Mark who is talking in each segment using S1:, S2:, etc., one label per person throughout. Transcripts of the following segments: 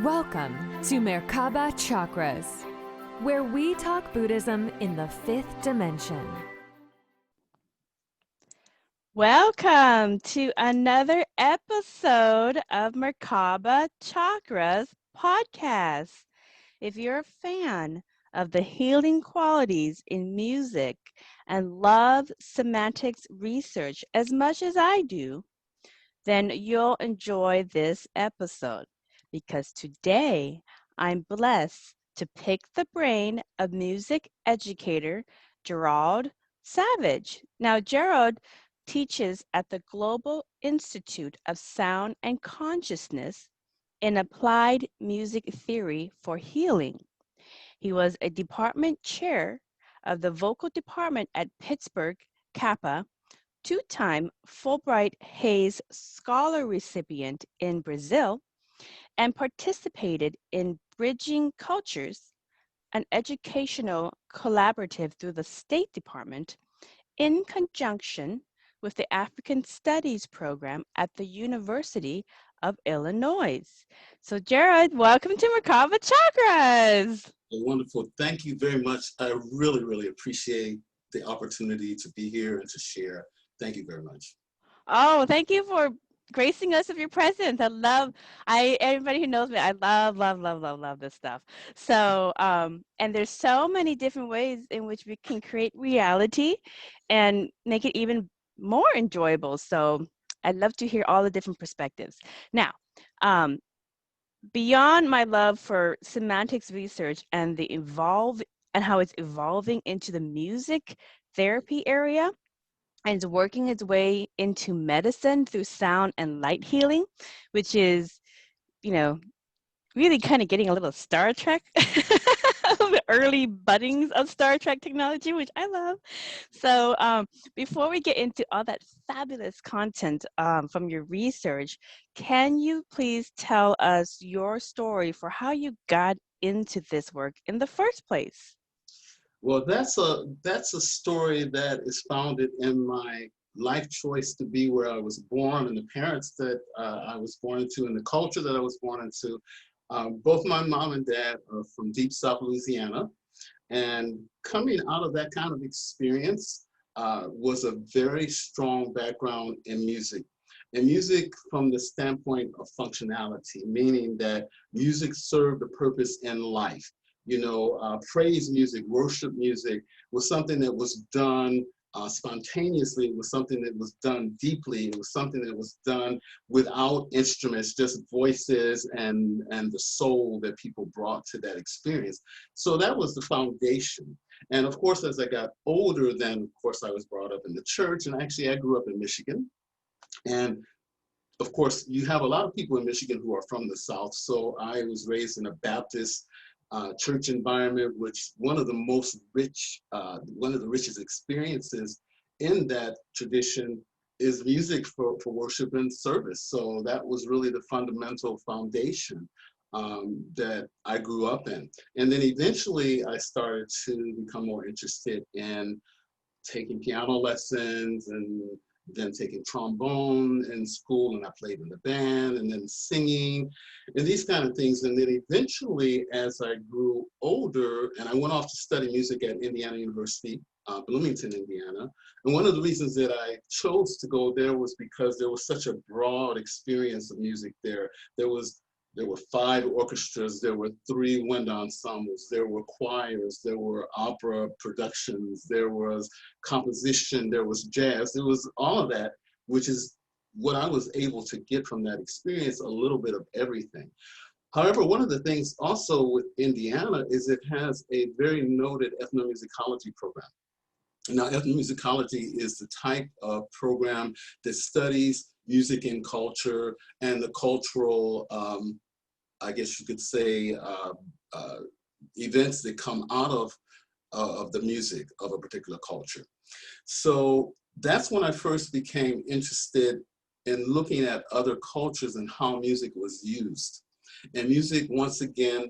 S1: Welcome to Merkaba Chakras, where we talk Buddhism in the fifth dimension.
S2: Welcome to another episode of Merkaba Chakras podcast. If you're a fan of the healing qualities in music and love Cymatics research as much as I do, then you'll enjoy this episode because today I'm blessed to pick the brain of music educator Gerald Savage. Now, Gerald teaches at the Global Institute of Sound and Consciousness in applied music theory for healing. He was a department chair of the vocal department at Pittsburgh CAPA, two-time Fulbright-Hays Scholar recipient in Brazil, and participated in Bridging Cultures, an educational collaborative through the State Department in conjunction with the African Studies program at the University of Illinois. So Gerald, welcome to Merkaba Chakras.
S3: Wonderful. Thank you very much. I really, really appreciate the opportunity to be here and to share. Thank you very much.
S2: Oh, thank you for gracing us with your presence. Everybody who knows me, I love this stuff. So, and there's so many different ways in which we can create reality and make it even more enjoyable. So I'd love to hear all the different perspectives. Now, beyond my love for semantics research and how it's evolving into the music therapy area, and it's working its way into medicine through sound and light healing, which is, really kind of getting a little Star Trek, the early buddings of Star Trek technology, which I love. So before we get into all that fabulous content from your research, can you please tell us your story for how you got into this work in the first place?
S3: Well, that's a story that is founded in my life choice to be where I was born and the parents that I was born into and the culture that I was born into. Both my mom and dad are from deep South Louisiana, and coming out of that kind of experience was a very strong background in music. And music from the standpoint of functionality, meaning that music served a purpose in life. Praise music, worship music was something that was done spontaneously. It was something that was done deeply. It was something that was done without instruments, just voices and the soul that people brought to that experience. So that was the foundation. And of course, as I got older, then of course I was brought up in the church, and actually I grew up in Michigan. And of course, you have a lot of people in Michigan who are from the South. So I was raised in a Baptist church environment, which one of the richest experiences in that tradition is music for worship and service. So that was really the fundamental foundation that I grew up in. And then eventually I started to become more interested in taking piano lessons and then taking trombone in school, and I played in the band, and then singing, and these kind of things. And then eventually, as I grew older, and I went off to study music at Indiana University, Bloomington, Indiana. And one of the reasons that I chose to go there was because there was such a broad experience of music there. There were 5 orchestras, there were 3 wind ensembles, there were choirs, there were opera productions, there was composition, there was jazz, there was all of that, which is what I was able to get from that experience, a little bit of everything. However, one of the things also with Indiana is it has a very noted ethnomusicology program. Now, ethnomusicology is the type of program that studies music and culture and the cultural I guess you could say, events that come out of the music of a particular culture. So that's when I first became interested in looking at other cultures and how music was used. And music, once again,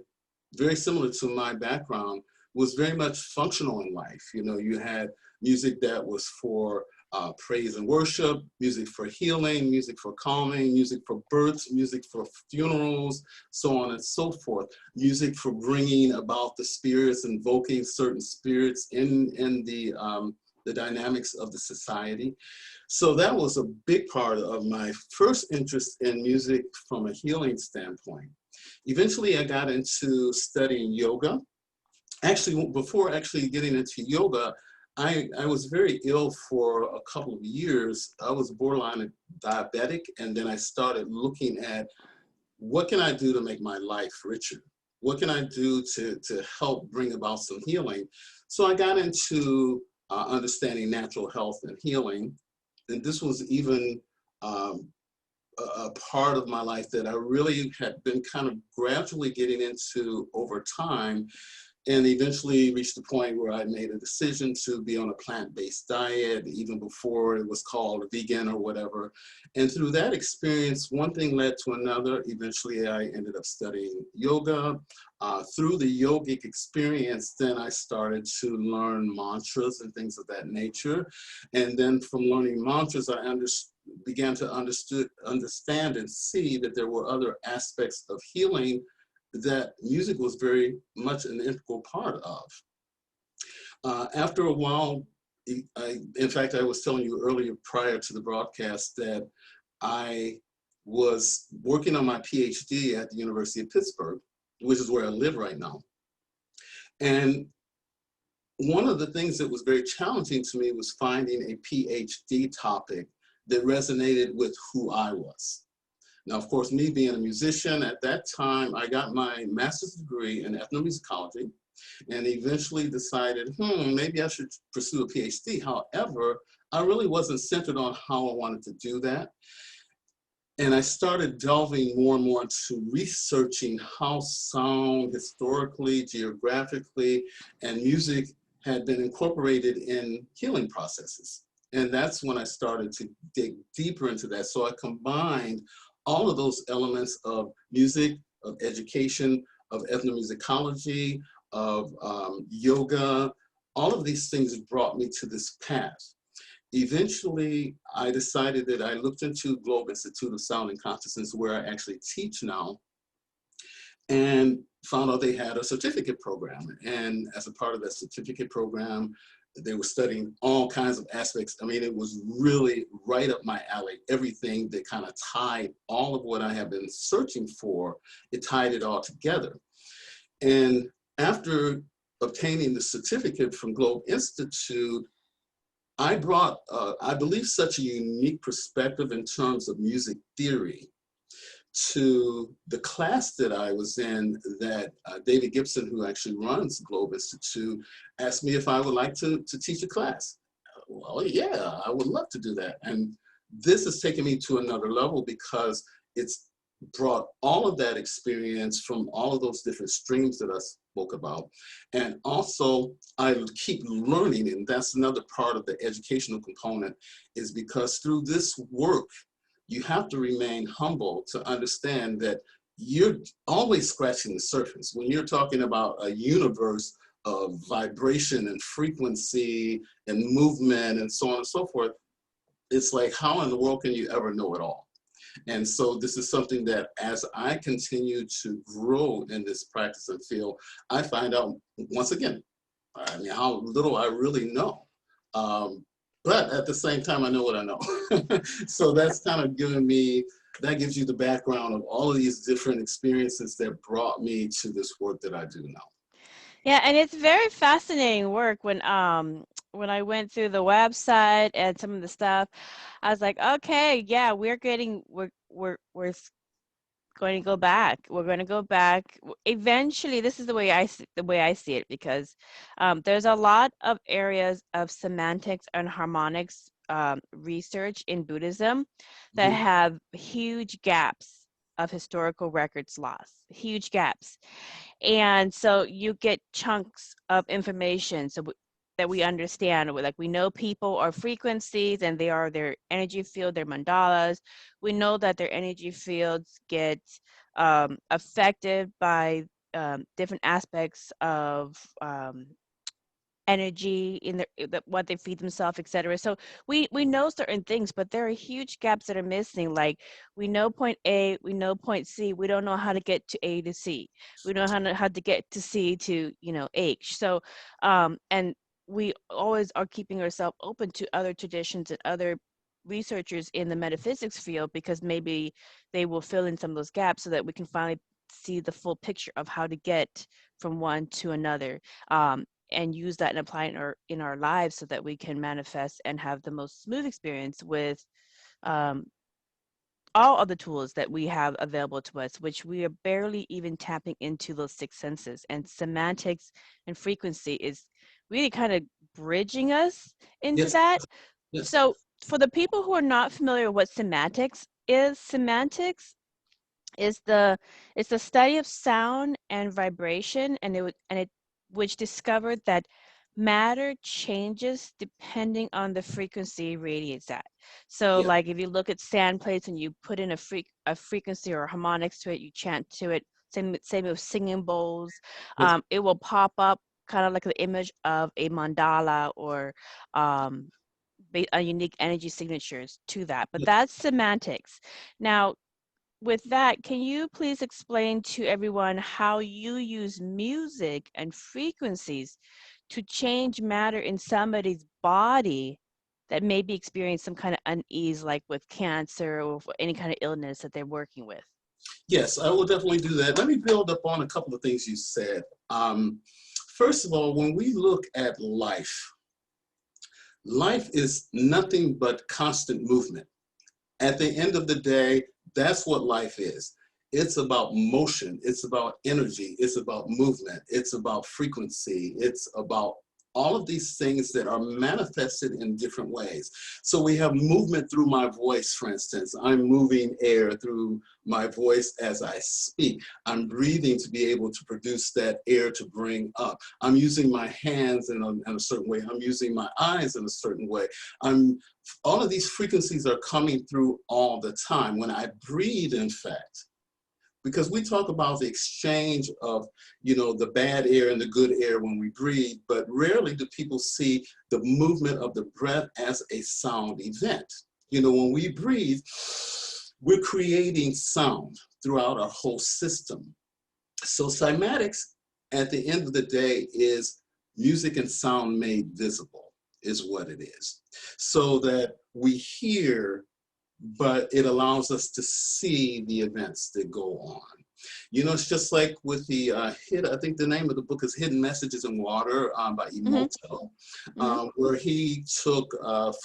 S3: very similar to my background, was very much functional in life. You had music that was for praise and worship, music for healing, music for calming, music for births, music for funerals, so on and so forth. Music for bringing about the spirits, invoking certain spirits in the dynamics of the society. So that was a big part of my first interest in music from a healing standpoint. Eventually, I got into studying yoga. Actually, before actually getting into yoga, I was very ill for a couple of years. I was borderline diabetic, and then I started looking at what can I do to make my life richer? What can I do to help bring about some healing? So I got into understanding natural health and healing. And this was even a part of my life that I really had been kind of gradually getting into over time, and eventually reached the point where I made a decision to be on a plant-based diet, even before it was called vegan or whatever. And through that experience, one thing led to another. Eventually, I ended up studying yoga. Through the yogic experience, then I started to learn mantras and things of that nature. And then from learning mantras, I began to understand and see that there were other aspects of healing that music was very much an integral part of. After a while, in fact, I was telling you earlier prior to the broadcast that I was working on my PhD at the University of Pittsburgh, which is where I live right now. And one of the things that was very challenging to me was finding a PhD topic that resonated with who I was. Now, of course, me being a musician at that time, I got my master's degree in ethnomusicology and eventually decided, maybe I should pursue a PhD. However, I really wasn't centered on how I wanted to do that. And I started delving more and more into researching how sound historically, geographically, and music had been incorporated in healing processes. And that's when I started to dig deeper into that. So I combined all of those elements of music, of education, of ethnomusicology, of yoga. All of these things brought me to this path. Eventually, I decided that I looked into Globe Institute of Sound and Consciousness, where I actually teach now, and found out they had a certificate program. And as a part of that certificate program, they were studying all kinds of aspects. I mean, it was really right up my alley. Everything that kind of tied all of what I have been searching for, it tied it all together. And after obtaining the certificate from Globe Institute, I brought, I believe, such a unique perspective in terms of music theory to the class that I was in, that David Gibson, who actually runs Globe Institute, asked me if I would like to teach a class. Well, yeah, I would love to do that. And this has taken me to another level because it's brought all of that experience from all of those different streams that I spoke about. And also, I keep learning, and that's another part of the educational component, is because through this work, you have to remain humble to understand that you're always scratching the surface. When you're talking about a universe of vibration and frequency and movement and so on and so forth, it's like, how in the world can you ever know it all? And so this is something that as I continue to grow in this practice and field, I find out, once again, I mean, how little I really know. But at the same time, I know what I know. So that's kind of given me, that gives you the background of all of these different experiences that brought me to this work that I do now.
S2: Yeah, and it's very fascinating work. When I went through the website and some of the stuff, I was like, okay, yeah, we're going to go back. We're going to go back. Eventually, this is the way I see it, because there's a lot of areas of semantics and harmonics research in Buddhism that have huge gaps of historical records lost, huge gaps. And so you get chunks of information that we understand. Like, we know people are frequencies and they are their energy field, their mandalas. We know that their energy fields get affected by different aspects of energy in what they feed themselves, etc. So we know certain things, but there are huge gaps that are missing. Like we know point A, we know point C, we don't know how to get to A to C. We don't know how to get to C to, you know, H. So and we always are keeping ourselves open to other traditions and other researchers in the metaphysics field, because maybe they will fill in some of those gaps so that we can finally see the full picture of how to get from one to another, and use that and apply it in our lives so that we can manifest and have the most smooth experience with all of the tools that we have available to us, which we are barely even tapping into those six senses. And cymatics and frequency is really kind of bridging us into
S3: Yes.
S2: that.
S3: Yes.
S2: So for the people who are not familiar with what cymatics is the study of sound and vibration, and it which discovered that matter changes depending on the frequency it radiates at. So
S3: Yeah.
S2: like if you look at sand plates and you put in a frequency or harmonics to it, you chant to it, same with singing bowls,
S3: Yes.
S2: it will pop up kind of like the image of a mandala or a unique energy signatures to that. But
S3: Yes.
S2: that's semantics. Now, with that, can you please explain to everyone how you use music and frequencies to change matter in somebody's body that may be experiencing some kind of unease, like with cancer or any kind of illness that they're working with?
S3: Yes, I will definitely do that. Let me build up on a couple of things you said. First of all, when we look at life, life is nothing but constant movement. At the end of the day, that's what life is. It's about motion. It's about energy. It's about movement. It's about frequency. It's about all of these things that are manifested in different ways. So we have movement through my voice, for instance. I'm moving air through my voice as I speak. I'm breathing to be able to produce that air to bring up. I'm using my hands in a certain way. I'm using my eyes in a certain way. All of these frequencies are coming through all the time. When I breathe, in fact, because we talk about the exchange of, the bad air and the good air when we breathe, but rarely do people see the movement of the breath as a sound event. When we breathe, we're creating sound throughout our whole system. So cymatics, at the end of the day, is music and sound made visible, is what it is. So that we hear, but it allows us to see the events that go on. It's just like with the I think the name of the book is Hidden Messages in Water by Emoto, where he took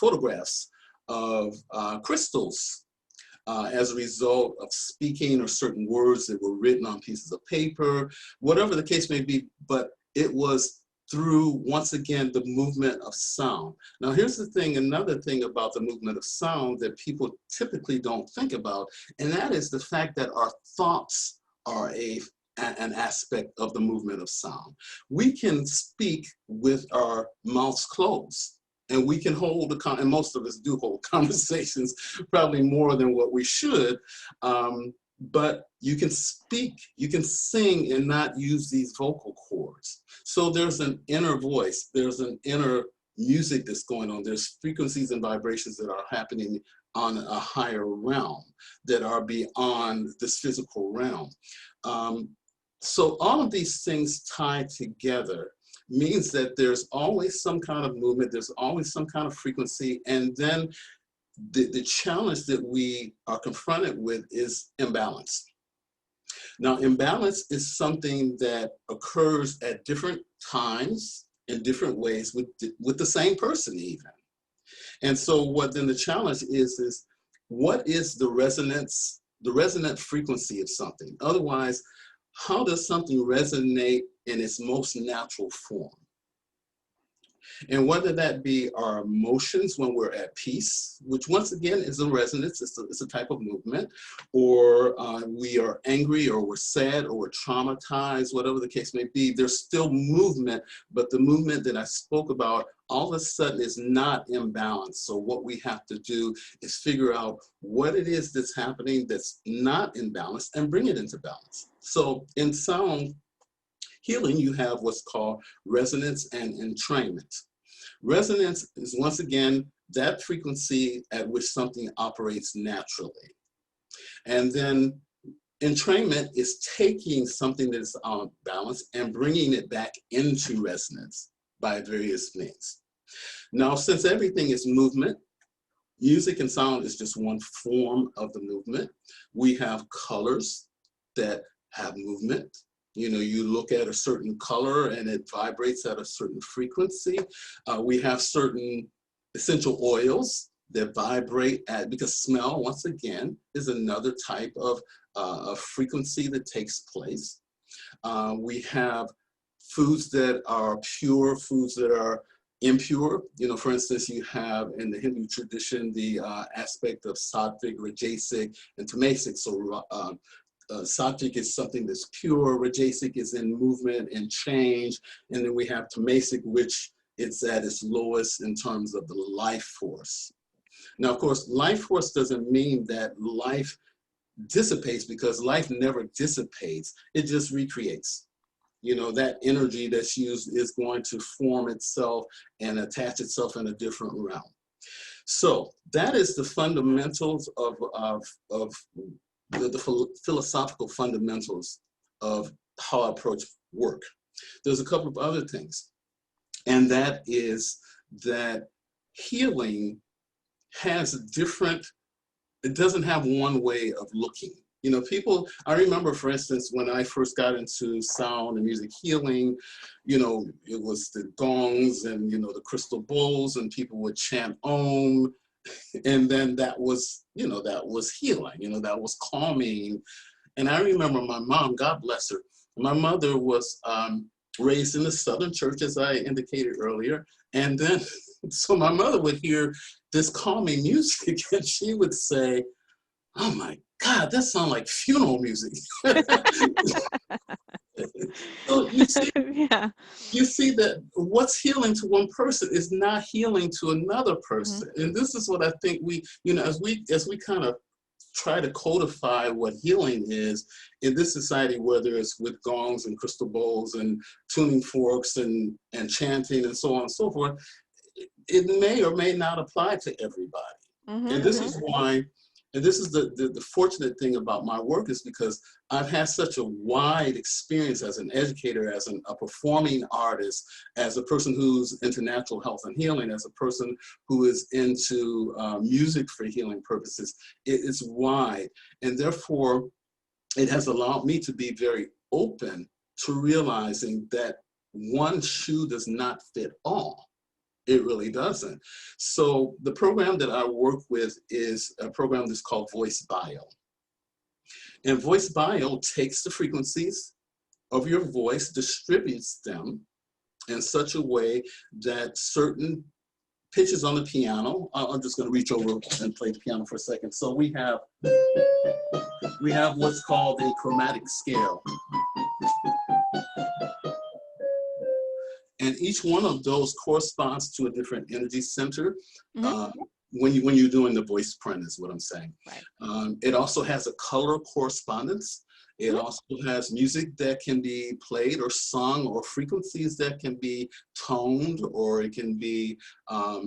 S3: photographs of crystals as a result of speaking or certain words that were written on pieces of paper, whatever the case may be, but it was through, once again, the movement of sound. Now, here's the thing, another thing about the movement of sound that people typically don't think about, and that is the fact that our thoughts are an aspect of the movement of sound. We can speak with our mouths closed, and we can hold and most of us do hold conversations, probably more than what we should. But you can speak, you can sing and not use these vocal cords. So there's an inner voice, there's an inner music that's going on. There's frequencies and vibrations that are happening on a higher realm that are beyond this physical realm. So all of these things tied together means that there's always some kind of movement, there's always some kind of frequency, and then the challenge that we are confronted with is imbalance. Now, imbalance is something that occurs at different times in different ways with the same person even. And so what then the challenge is what is the resonant frequency of something? Otherwise, how does something resonate in its most natural form? And whether that be our emotions when we're at peace, which once again is a resonance, it's a type of movement, or we are angry or we're sad or we're traumatized, whatever the case may be, there's still movement, but the movement that I spoke about all of a sudden is not imbalanced. So what we have to do is figure out what it is that's happening that's not in balance and bring it into balance. So in sound, healing, you have what's called resonance and entrainment. Resonance is, once again, that frequency at which something operates naturally. And then entrainment is taking something that is on balance and bringing it back into resonance by various means. Now, since everything is movement, music and sound is just one form of the movement. We have colors that have movement. You know, you look at a certain color and it vibrates at a certain frequency. We have certain essential oils that vibrate at, because smell, once again, is another type of frequency that takes place. We have foods that are pure, foods that are impure. You know, for instance, you have in the Hindu tradition the aspect of sattvic, rajasic, and tamasic. So sattvic is something that's pure, rajasic is in movement and change, and then we have tamasic, which it's at its lowest in terms of the life force. Now, of course, life force doesn't mean that life dissipates, because life never dissipates, it just recreates. You know, that energy that's used is going to form itself and attach itself in a different realm. So that is the fundamentals of the philosophical fundamentals of how I approach work. There's a couple of other things, and that is that healing has different, it doesn't have one way of looking. You know, people, I remember, for instance, when I first got into sound and music healing, you know, it was the gongs and, you know, the crystal bowls, and people would chant Om, and then that was, you know, that was healing, you know, that was calming. And I remember my mom, God bless her, my mother was raised in the Southern church, as I indicated earlier, and then, so my mother would hear this calming music and she would say, oh my God, that sounds like funeral music. So you see,
S2: Yeah.
S3: you see that what's healing to one person is not healing to another person. Mm-hmm. And this is what I think we, you know, as we kind of try to codify what healing is in this society, whether it's with gongs and crystal bowls and tuning forks and chanting and so on and so forth, it may or may not apply to everybody. Mm-hmm. And this is why, and this is the fortunate thing about my work, is because I've had such a wide experience as an educator, as a performing artist, as a person who's into natural health and healing, as a person who is into music for healing purposes. It's wide, and therefore it has allowed me to be very open to realizing that one shoe does not fit all. It really doesn't. So the program that I work with is a program that's called Voice Bio. And Voice Bio takes the frequencies of your voice, distributes them in such a way that certain pitches on the piano, I'm just going to reach over and play the piano for a second. So we have what's called a chromatic scale. And each one of those corresponds to a different energy center. Mm-hmm. When you're doing the voice print is what I'm saying. Right. It also has a color correspondence. It also has music that can be played or sung, or frequencies that can be toned, or it can be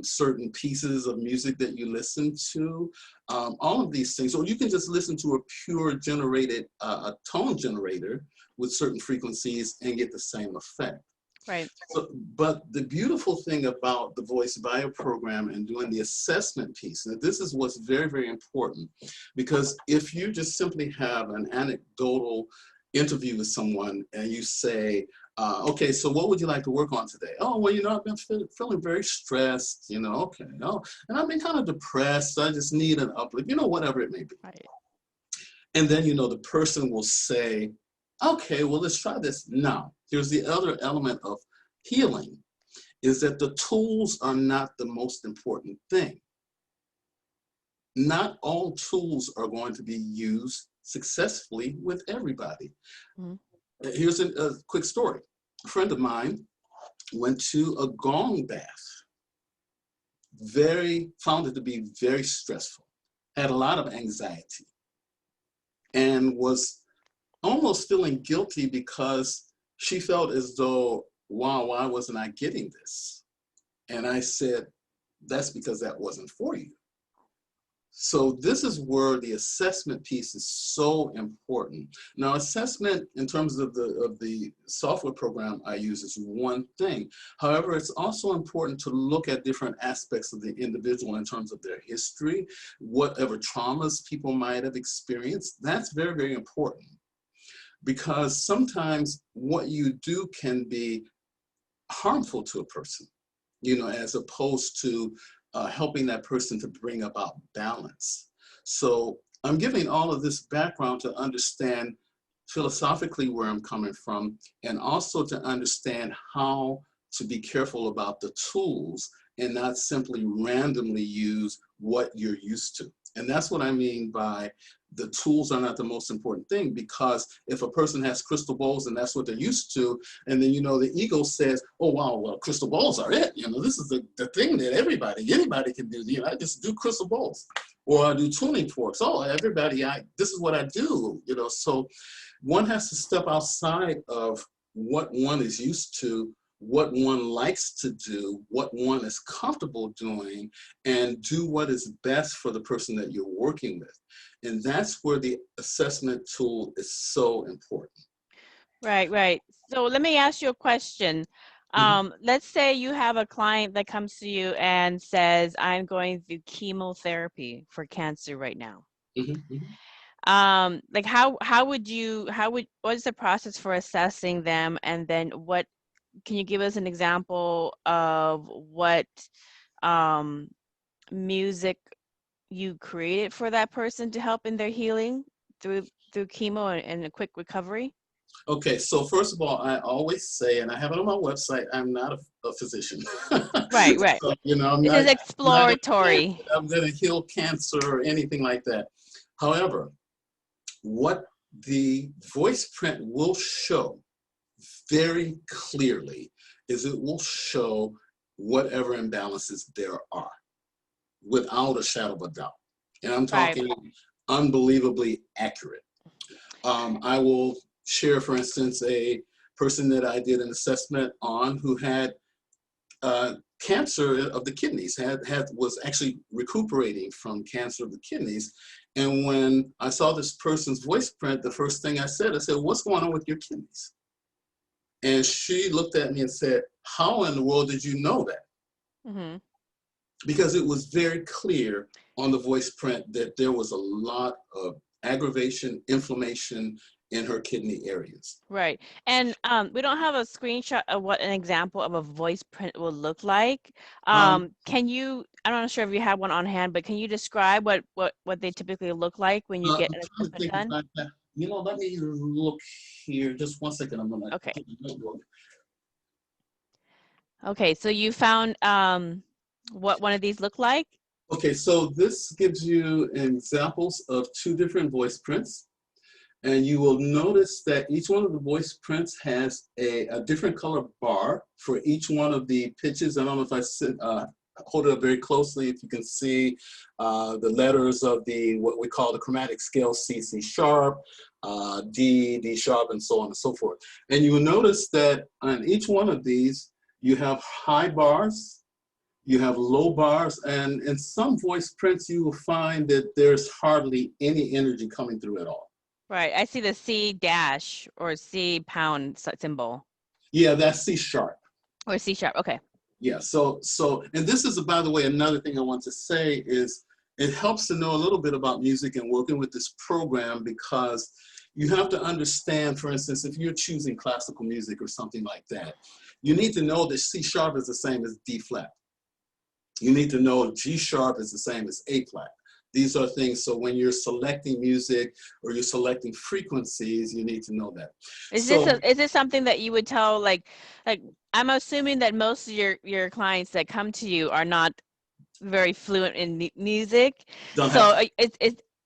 S3: certain pieces of music that you listen to. All of these things, or you can just listen to a pure generated, a tone generator with certain frequencies and get the same effect.
S2: Right.
S3: So, but the beautiful thing about the Voice Bio program and doing the assessment piece, and this is what's very, very important, because if you just simply have an anecdotal interview with someone and you say, okay, so what would you like to work on today? Oh, well, you know, I've been feeling very stressed, you know, okay. Oh, and I've been kind of depressed. So I just need an uplift, you know, whatever it may be. Right. And then, you know, the person will say, okay, well, let's try this. Now, here's the other element of healing, is that the tools are not the most important thing. Not all tools are going to be used successfully with everybody. Mm-hmm. Here's a quick story. A friend of mine went to a gong bath. Found it to be very stressful. Had a lot of anxiety. And was almost feeling guilty because she felt as though, wow, why wasn't I getting this? And I said, that's because that wasn't for you. So this is where the assessment piece is so important. Now, assessment in terms of the software program I use is one thing. However, it's also important to look at different aspects of the individual in terms of their history, whatever traumas people might have experienced. That's very, very important, because sometimes what you do can be harmful to a person, you know, as opposed to helping that person to bring about balance. So I'm giving all of this background to understand philosophically where I'm coming from, and also to understand how to be careful about the tools and not simply randomly use what you're used to. And that's what I mean by the tools are not the most important thing, because if a person has crystal balls and that's what they're used to, and then, you know, the ego says, oh, wow, well, crystal balls are it. You know, this is the thing that anybody can do. You know, I just do crystal balls, or I do tuning forks. Oh, everybody, this is what I do, you know. So one has to step outside of what one is used to, what one likes to do, what one is comfortable doing, and do what is best for the person that you're working with. And that's where the assessment tool is so important.
S2: Right, right. So let me ask you a question. Let's say you have a client that comes to you and says, I'm going through chemotherapy for cancer right now. Like what is the process for assessing them? And then can you give us an example of what music you created for that person to help in their healing through chemo and a quick recovery?
S3: Okay, so first of all, I always say, and I have it on my website, I'm not a physician.
S2: Right, right.
S3: So, you know,
S2: This is exploratory.
S3: I'm going to heal cancer or anything like that. However, what the voice print will show very clearly is it will show whatever imbalances there are, without a shadow of a doubt. And I'm talking unbelievably accurate. I will share, for instance, a person that I did an assessment on who had cancer of the kidneys, was actually recuperating from cancer of the kidneys. And when I saw this person's voice print, the first thing I said, what's going on with your kidneys? And she looked at me and said, how in the world did you know that? Because it was very clear on the voice print that there was a lot of aggravation, inflammation in her kidney areas.
S2: Right. And we don't have a screenshot of what an example of a voice print will look like. Can you, I'm not sure if you have one on hand, but can you describe what they typically look like when you get an assessment done?
S3: You know, let me look here. Just one second. I'm gonna
S2: okay.
S3: get the notebook.
S2: Okay, so you found what one of these look like?
S3: Okay, so this gives you examples of two different voice prints. And you will notice that each one of the voice prints has a different color bar for each one of the pitches. I don't know if I hold it up very closely, if you can see the letters of what we call the chromatic scale, C, C sharp, D, D sharp, and so on and so forth. And you will notice that on each one of these, you have high bars, you have low bars, and in some voice prints, you will find that there's hardly any energy coming through at all.
S2: Right, I see the C dash or C pound symbol.
S3: Yeah, that's C sharp.
S2: Or C sharp, okay.
S3: Yeah, so, and this is, by the way, another thing I want to say is it helps to know a little bit about music and working with this program, because you have to understand, for instance, if you're choosing classical music or something like that, you need to know that C sharp is the same as D flat. You need to know G sharp is the same as A flat. These are things, so when you're selecting music or you're selecting frequencies, you need to know that.
S2: Is this something that you would tell, like I'm assuming that most of your clients that come to you are not very fluent in music. So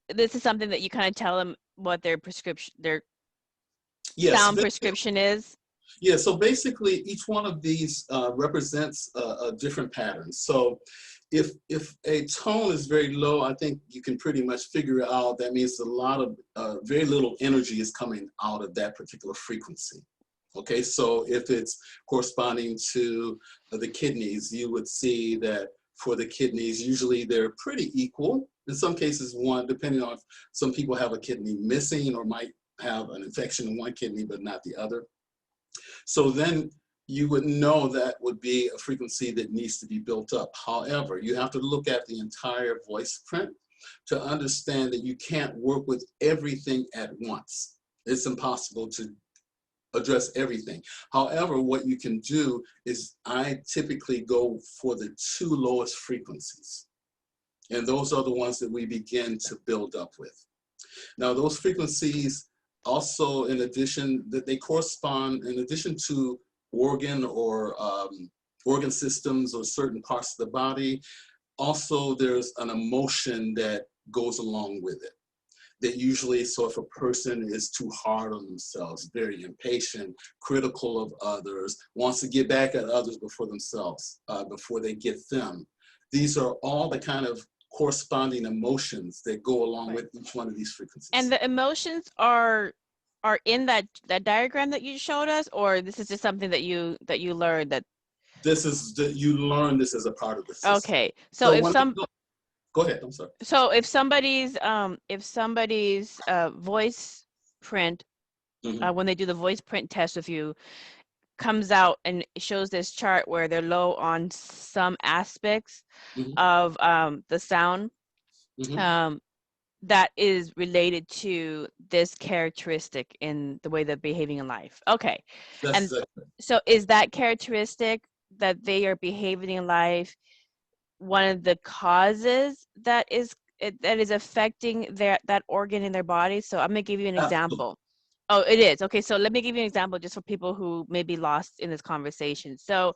S2: this is something that you kind of tell them what their prescription, their sound prescription is?
S3: Yeah, so basically each one of these represents a different pattern. So if a tone is very low, I think you can pretty much figure it out. That means a lot of very little energy is coming out of that particular frequency. Okay, so if it's corresponding to the kidneys, you would see that for the kidneys, usually they're pretty equal. In some cases, one, depending on, some people have a kidney missing or might have an infection in one kidney, but not the other. So then you would know that would be a frequency that needs to be built up. However, you have to look at the entire voice print to understand that you can't work with everything at once. It's impossible to address everything. However, what you can do is I typically go for the 2 lowest frequencies. And those are the ones that we begin to build up with. Now, those frequencies also, in addition, that they correspond, in addition to organ or organ systems or certain parts of the body, also there's an emotion that goes along with it. That usually, so if a person is too hard on themselves, very impatient, critical of others, wants to get back at others before themselves, before they get them. These are all the kind of corresponding emotions that go along with each one of these frequencies.
S2: And the emotions are in that diagram that you showed us, or this is just something that you learned that?
S3: This is, you learn this as a part of the system.
S2: Okay, so if some,
S3: go ahead, I'm sorry.
S2: So if somebody's voice print, when they do the voice print test with you, comes out and shows this chart where they're low on some aspects of the sound, that is related to this characteristic in the way they're behaving in life. Okay.
S3: That's
S2: and
S3: exactly.
S2: So is that characteristic that they are behaving in life one of the causes that is affecting that organ in their body? So I'm going to give you an example. Oh, it is. Okay, so let me give you an example just for people who may be lost in this conversation. So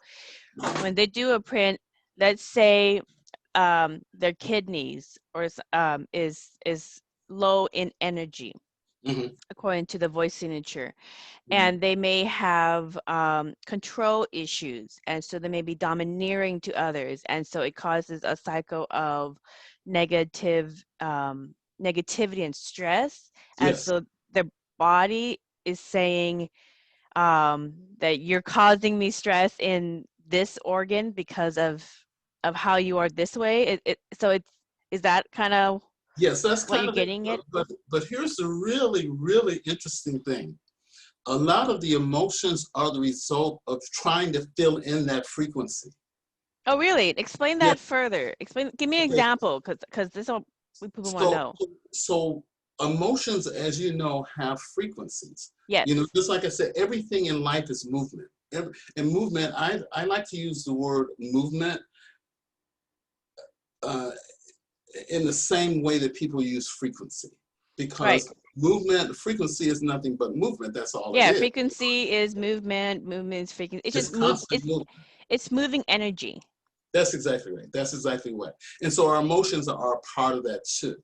S2: when they do a print, let's say their kidneys or is low in energy, according to the voice signature. And they may have control issues, and so they may be domineering to others, and so it causes a cycle of negativity and stress. And so their body is saying that you're causing me stress in this organ because of how you are this way. Is that kind of,
S3: yes, that's
S2: what
S3: kind
S2: you're
S3: of
S2: getting
S3: it.
S2: at?
S3: But here's the really, really interesting thing. A lot of the emotions are the result of trying to fill in that frequency.
S2: Oh, really? Explain that further. Give me an example, because this is what people want to know.
S3: So emotions, as you know, have frequencies.
S2: Yes.
S3: You know, just like I said, everything in life is movement. And movement, I like to use the word movement in the same way that people use frequency. Because movement, frequency is nothing but movement. That's all it is.
S2: Yeah, frequency is movement. Movement is frequency. It's just movement. It's moving energy.
S3: That's exactly right. That's exactly right. And so our emotions are a part of that too.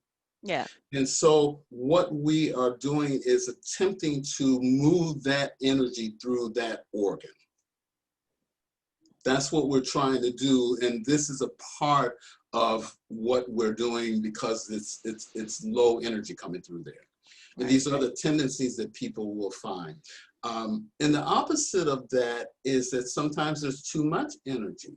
S2: Yeah.
S3: And so what we are doing is attempting to move that energy through that organ. That's what we're trying to do. And this is a part of what we're doing because it's low energy coming through there. And these are the tendencies that people will find. And the opposite of that is that sometimes there's too much energy.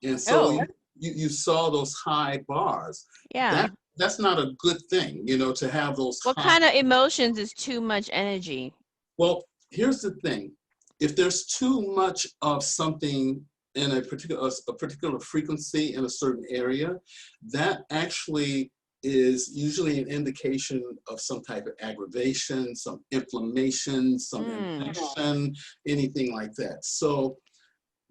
S3: And so you saw those high bars.
S2: Yeah.
S3: That's not a good thing, you know, to have those
S2: What kind of emotions is too much energy?
S3: Well, here's the thing. If there's too much of something in a particular frequency in a certain area, that actually is usually an indication of some type of aggravation, some inflammation, some infection, anything like that. So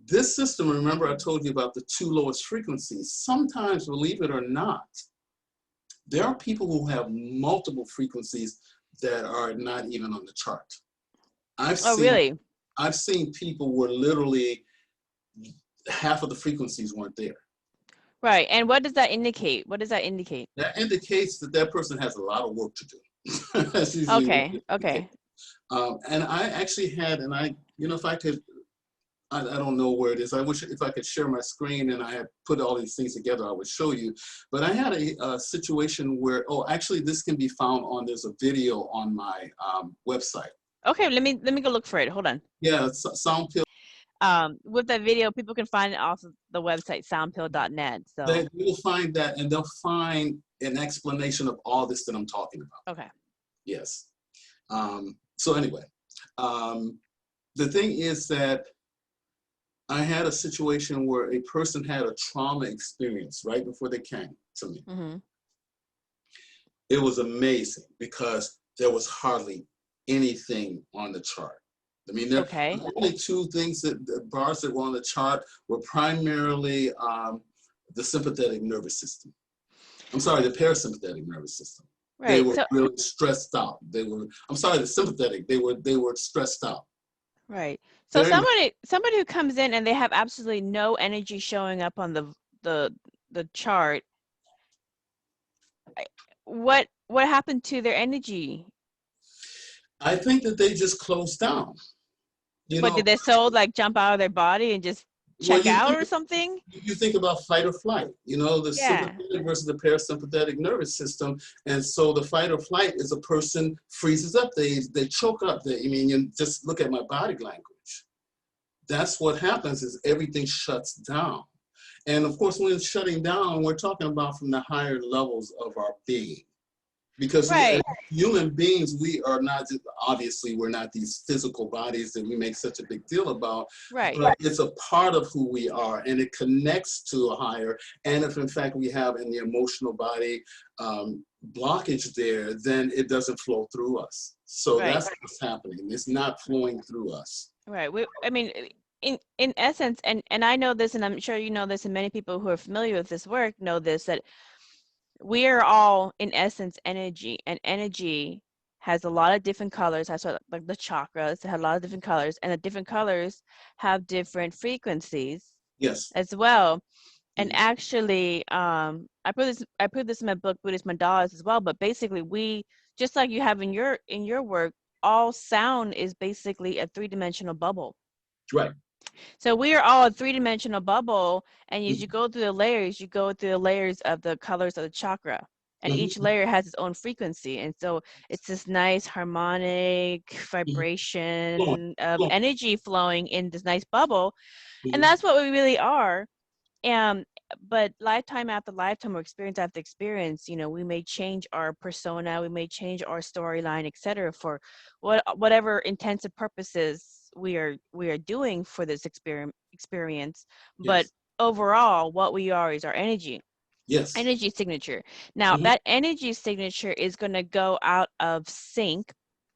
S3: this system, remember I told you about the 2 lowest frequencies. Sometimes, believe it or not, there are people who have multiple frequencies that are not even on the chart.
S2: Really?
S3: I've seen people where literally half of the frequencies weren't there.
S2: Right. And what does that indicate? What does that indicate?
S3: That indicates that that person has a lot of work to do.
S2: Okay. Okay.
S3: And I actually had, and you know, if I could, I don't know where it is. I wish if I could share my screen and I had put all these things together, I would show you. But I had a situation where, actually this can be found on, there's a video on my website.
S2: Okay, let me go look for it. Hold on.
S3: Yeah, sound pill.
S2: With that video, people can find it off of the website soundpill.net. So
S3: They will find that, and they'll find an explanation of all this that I'm talking about.
S2: okay.
S3: Yes. So anyway, the thing is that I had a situation where a person had a trauma experience right before they came to me.
S2: Mm-hmm.
S3: It was amazing because there was hardly anything on the chart. I mean, there the only two things the bars that were on the chart were primarily the sympathetic nervous system. I'm sorry, the parasympathetic nervous system.
S2: Right.
S3: They were really stressed out. I'm sorry, the sympathetic, they were stressed out.
S2: Right. So somebody who comes in and they have absolutely no energy showing up on the chart, what happened to their energy?
S3: I think that they just closed down.
S2: But did their soul like jump out of their body and just check out or something?
S3: You think about fight or flight, the sympathetic versus the parasympathetic nervous system. And so the fight or flight is a person freezes up, they choke up. You just look at my body language. That's what happens is everything shuts down. And of course, when it's shutting down, we're talking about from the higher levels of our being. Because as human beings, we are not just, obviously, we're not these physical bodies that we make such a big deal about.
S2: Right.
S3: But it's a part of who we are, and it connects to a higher. And if in fact we have in the emotional body blockage there, then it doesn't flow through us. So that's what's happening. It's not flowing through us.
S2: Right. In essence, and I know this, and I'm sure you know this, and many people who are familiar with this work know this, that we are all in essence energy, and energy has a lot of different colors. That's what, like the chakras have a lot of different colors, and the different colors have different frequencies.
S3: Yes.
S2: As well. And actually, I put this in my book, Buddhist Modalities, as well. But basically, we, just like you have in your work, all sound is basically a three-dimensional bubble.
S3: Right.
S2: So we are all a three-dimensional bubble, and as you go through the layers, you go through the layers of the colors of the chakra, and each layer has its own frequency, and so it's this nice harmonic vibration of energy flowing in this nice bubble, and that's what we really are. But lifetime after lifetime, or experience after experience, we may change our persona, we may change our storyline, etc., for whatever intensive purposes we are doing for this experience. But overall, what we are is our energy.
S3: Yes.
S2: Energy signature. Now, that energy signature is going to go out of sync.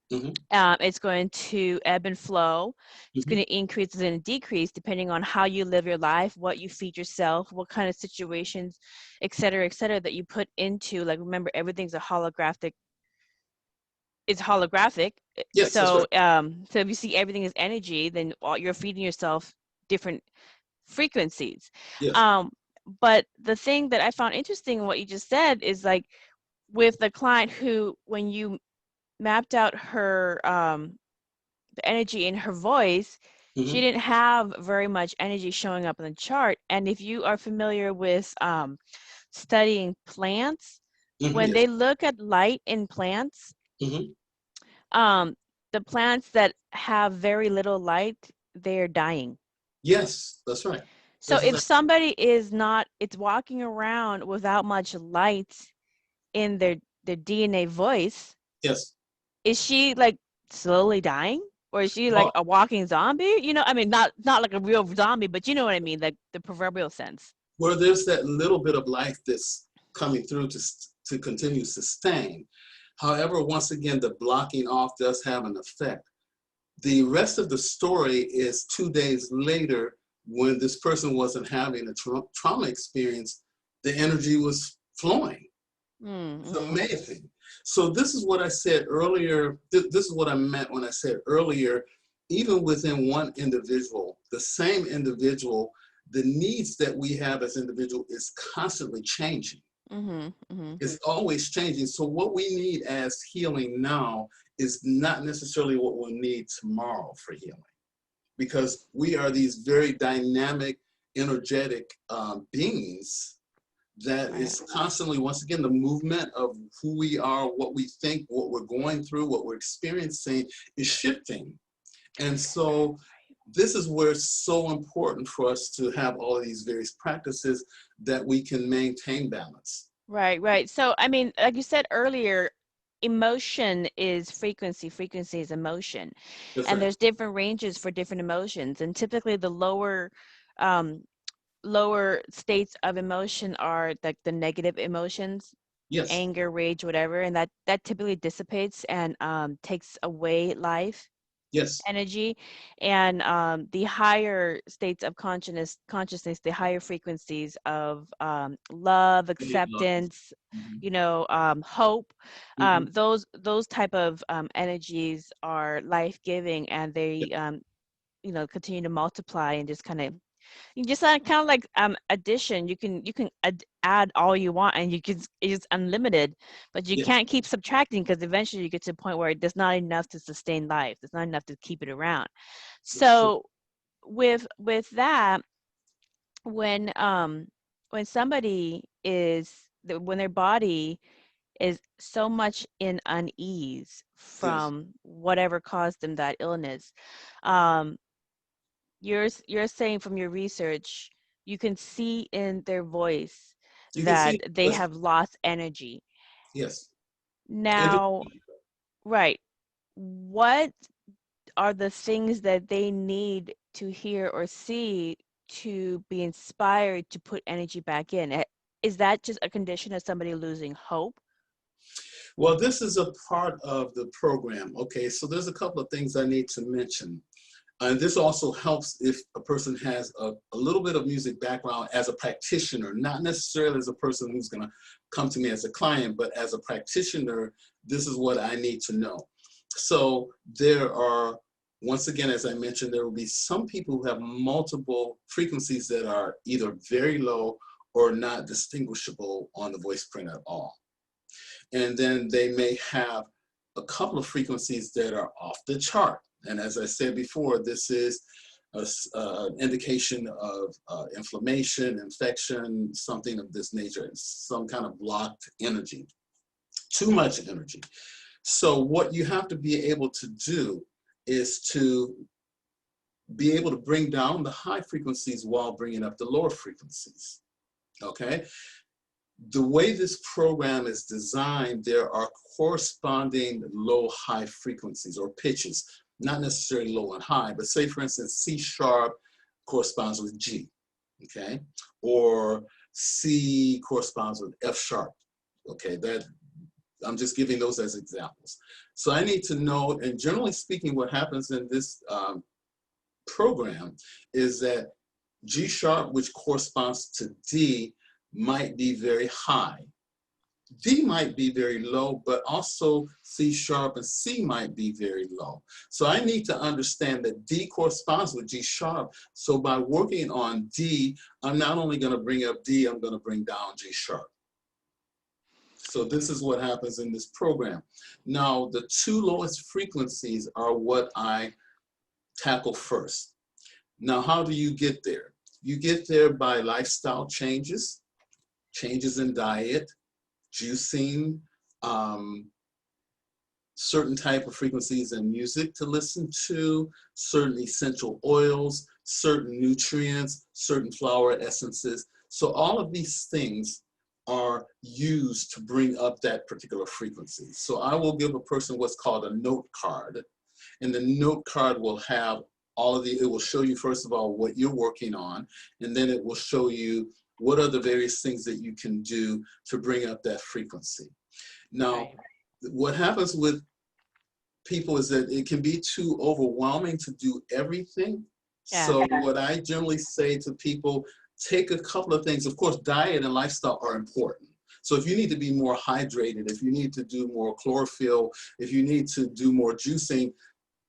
S2: It's going to ebb and flow. It's going to increase and decrease depending on how you live your life, what you feed yourself, what kind of situations, et cetera, that you put into. Like, remember, everything's holographic. Yes, so so if you see everything as energy, then you're feeding yourself different frequencies.
S3: Yes.
S2: But the thing that I found interesting in what you just said is, like, with the client who, when you mapped out her the energy in her voice, she didn't have very much energy showing up in the chart. And if you are familiar with studying plants, when they look at light in plants, the plants that have very little light, they're dying.
S3: Yes, that's right.
S2: So if somebody is not, it's walking around without much light in their DNA voice,
S3: yes,
S2: is she like slowly dying, or is she like a walking zombie? I mean, not like a real zombie, but you know what I mean, like the proverbial sense.
S3: Where there's that little bit of life that's coming through to continue to sustain. However, once again, the blocking off does have an effect. The rest of the story is 2 days later, when this person wasn't having a trauma experience, the energy was flowing. It's amazing. So this is what I said earlier. This is what I meant when I said earlier, even within one individual, the same individual, the needs that we have as individuals is constantly changing. It's always changing. So what we need as healing now is not necessarily what we'll need tomorrow for healing, because we are these very dynamic, energetic beings that is constantly, once again, the movement of who we are, what we think, what we're going through, what we're experiencing is shifting. And so this is where it's so important for us to have all of these various practices that we can maintain balance.
S2: Right, right. So, I mean, like you said earlier, emotion is frequency, frequency is emotion.
S3: That's
S2: And
S3: right.
S2: there's different ranges for different emotions. And typically the um, lower states of emotion are like the negative emotions,
S3: Yes.
S2: anger, rage, whatever, and that typically dissipates and takes away life
S3: Yes.
S2: energy. And the higher states of consciousness, the higher frequencies of love, acceptance,
S3: Mhm.
S2: hope,
S3: Mhm.
S2: those type of energies are life-giving, and they continue to multiply and just kind of, you just kind of like addition. You can add all you want, and it's unlimited, but you
S3: Yes.
S2: can't keep subtracting, because eventually you get to a point where there's not enough to sustain life. There's not enough to keep it around.
S3: That's true.
S2: So with that, when somebody when their body is so much in unease
S3: Yes.
S2: from whatever caused them that illness, um, you're saying from your research, you can see in their voice
S3: You can
S2: that
S3: see.
S2: they have lost energy.
S3: Yes. And
S2: Now, right, what are the things that they need to hear or see to be inspired to put energy back in? Is that just a condition of somebody losing hope?
S3: well, this is a part of the program. Okay, so there's a couple of things I need to mention. And this also helps if a person has a little bit of music background as a practitioner, not necessarily as a person who's going to come to me as a client, but as a practitioner, this is what I need to know. So there are, once again, as I mentioned, there will be some people who have multiple frequencies that are either very low or not distinguishable on the voice print at all. And then they may have a couple of frequencies that are off the chart. And as I said before, this is an indication of inflammation, infection, something of this nature, some kind of blocked energy, too much energy. So what you have to be able to do is to be able to bring down the high frequencies while bringing up the lower frequencies, okay? The way this program is designed, there are corresponding low-high frequencies or pitches, not necessarily low and high, but say for instance, C sharp corresponds with G, okay? Or C corresponds with F sharp, okay? I'm just giving those as examples. So I need to know, and generally speaking, what happens in this program is that G sharp, which corresponds to D, might be very high. D might be very low, but also C sharp and C might be very low. So I need to understand that D corresponds with G sharp. So by working on D, I'm not only going to bring up D, I'm going to bring down G sharp. So this is what happens in this program. Now, the two lowest frequencies are what I tackle first. Now, how do you get there? You get there by lifestyle changes, changes in diet, juicing, certain type of frequencies in music to listen to, certain essential oils, certain nutrients, certain flower essences. So all of these things are used to bring up that particular frequency. So I will give a person what's called a note card, and the note card will have all of the, it will show you first of all what you're working on, and then it will show you what are the various things that you can do to bring up that frequency. Now, what happens with people is that it can be too overwhelming to do everything.
S2: Yeah.
S3: So what I generally say to people, take a couple of things. Of course, diet and lifestyle are important. So if you need to be more hydrated, if you need to do more chlorophyll, if you need to do more juicing,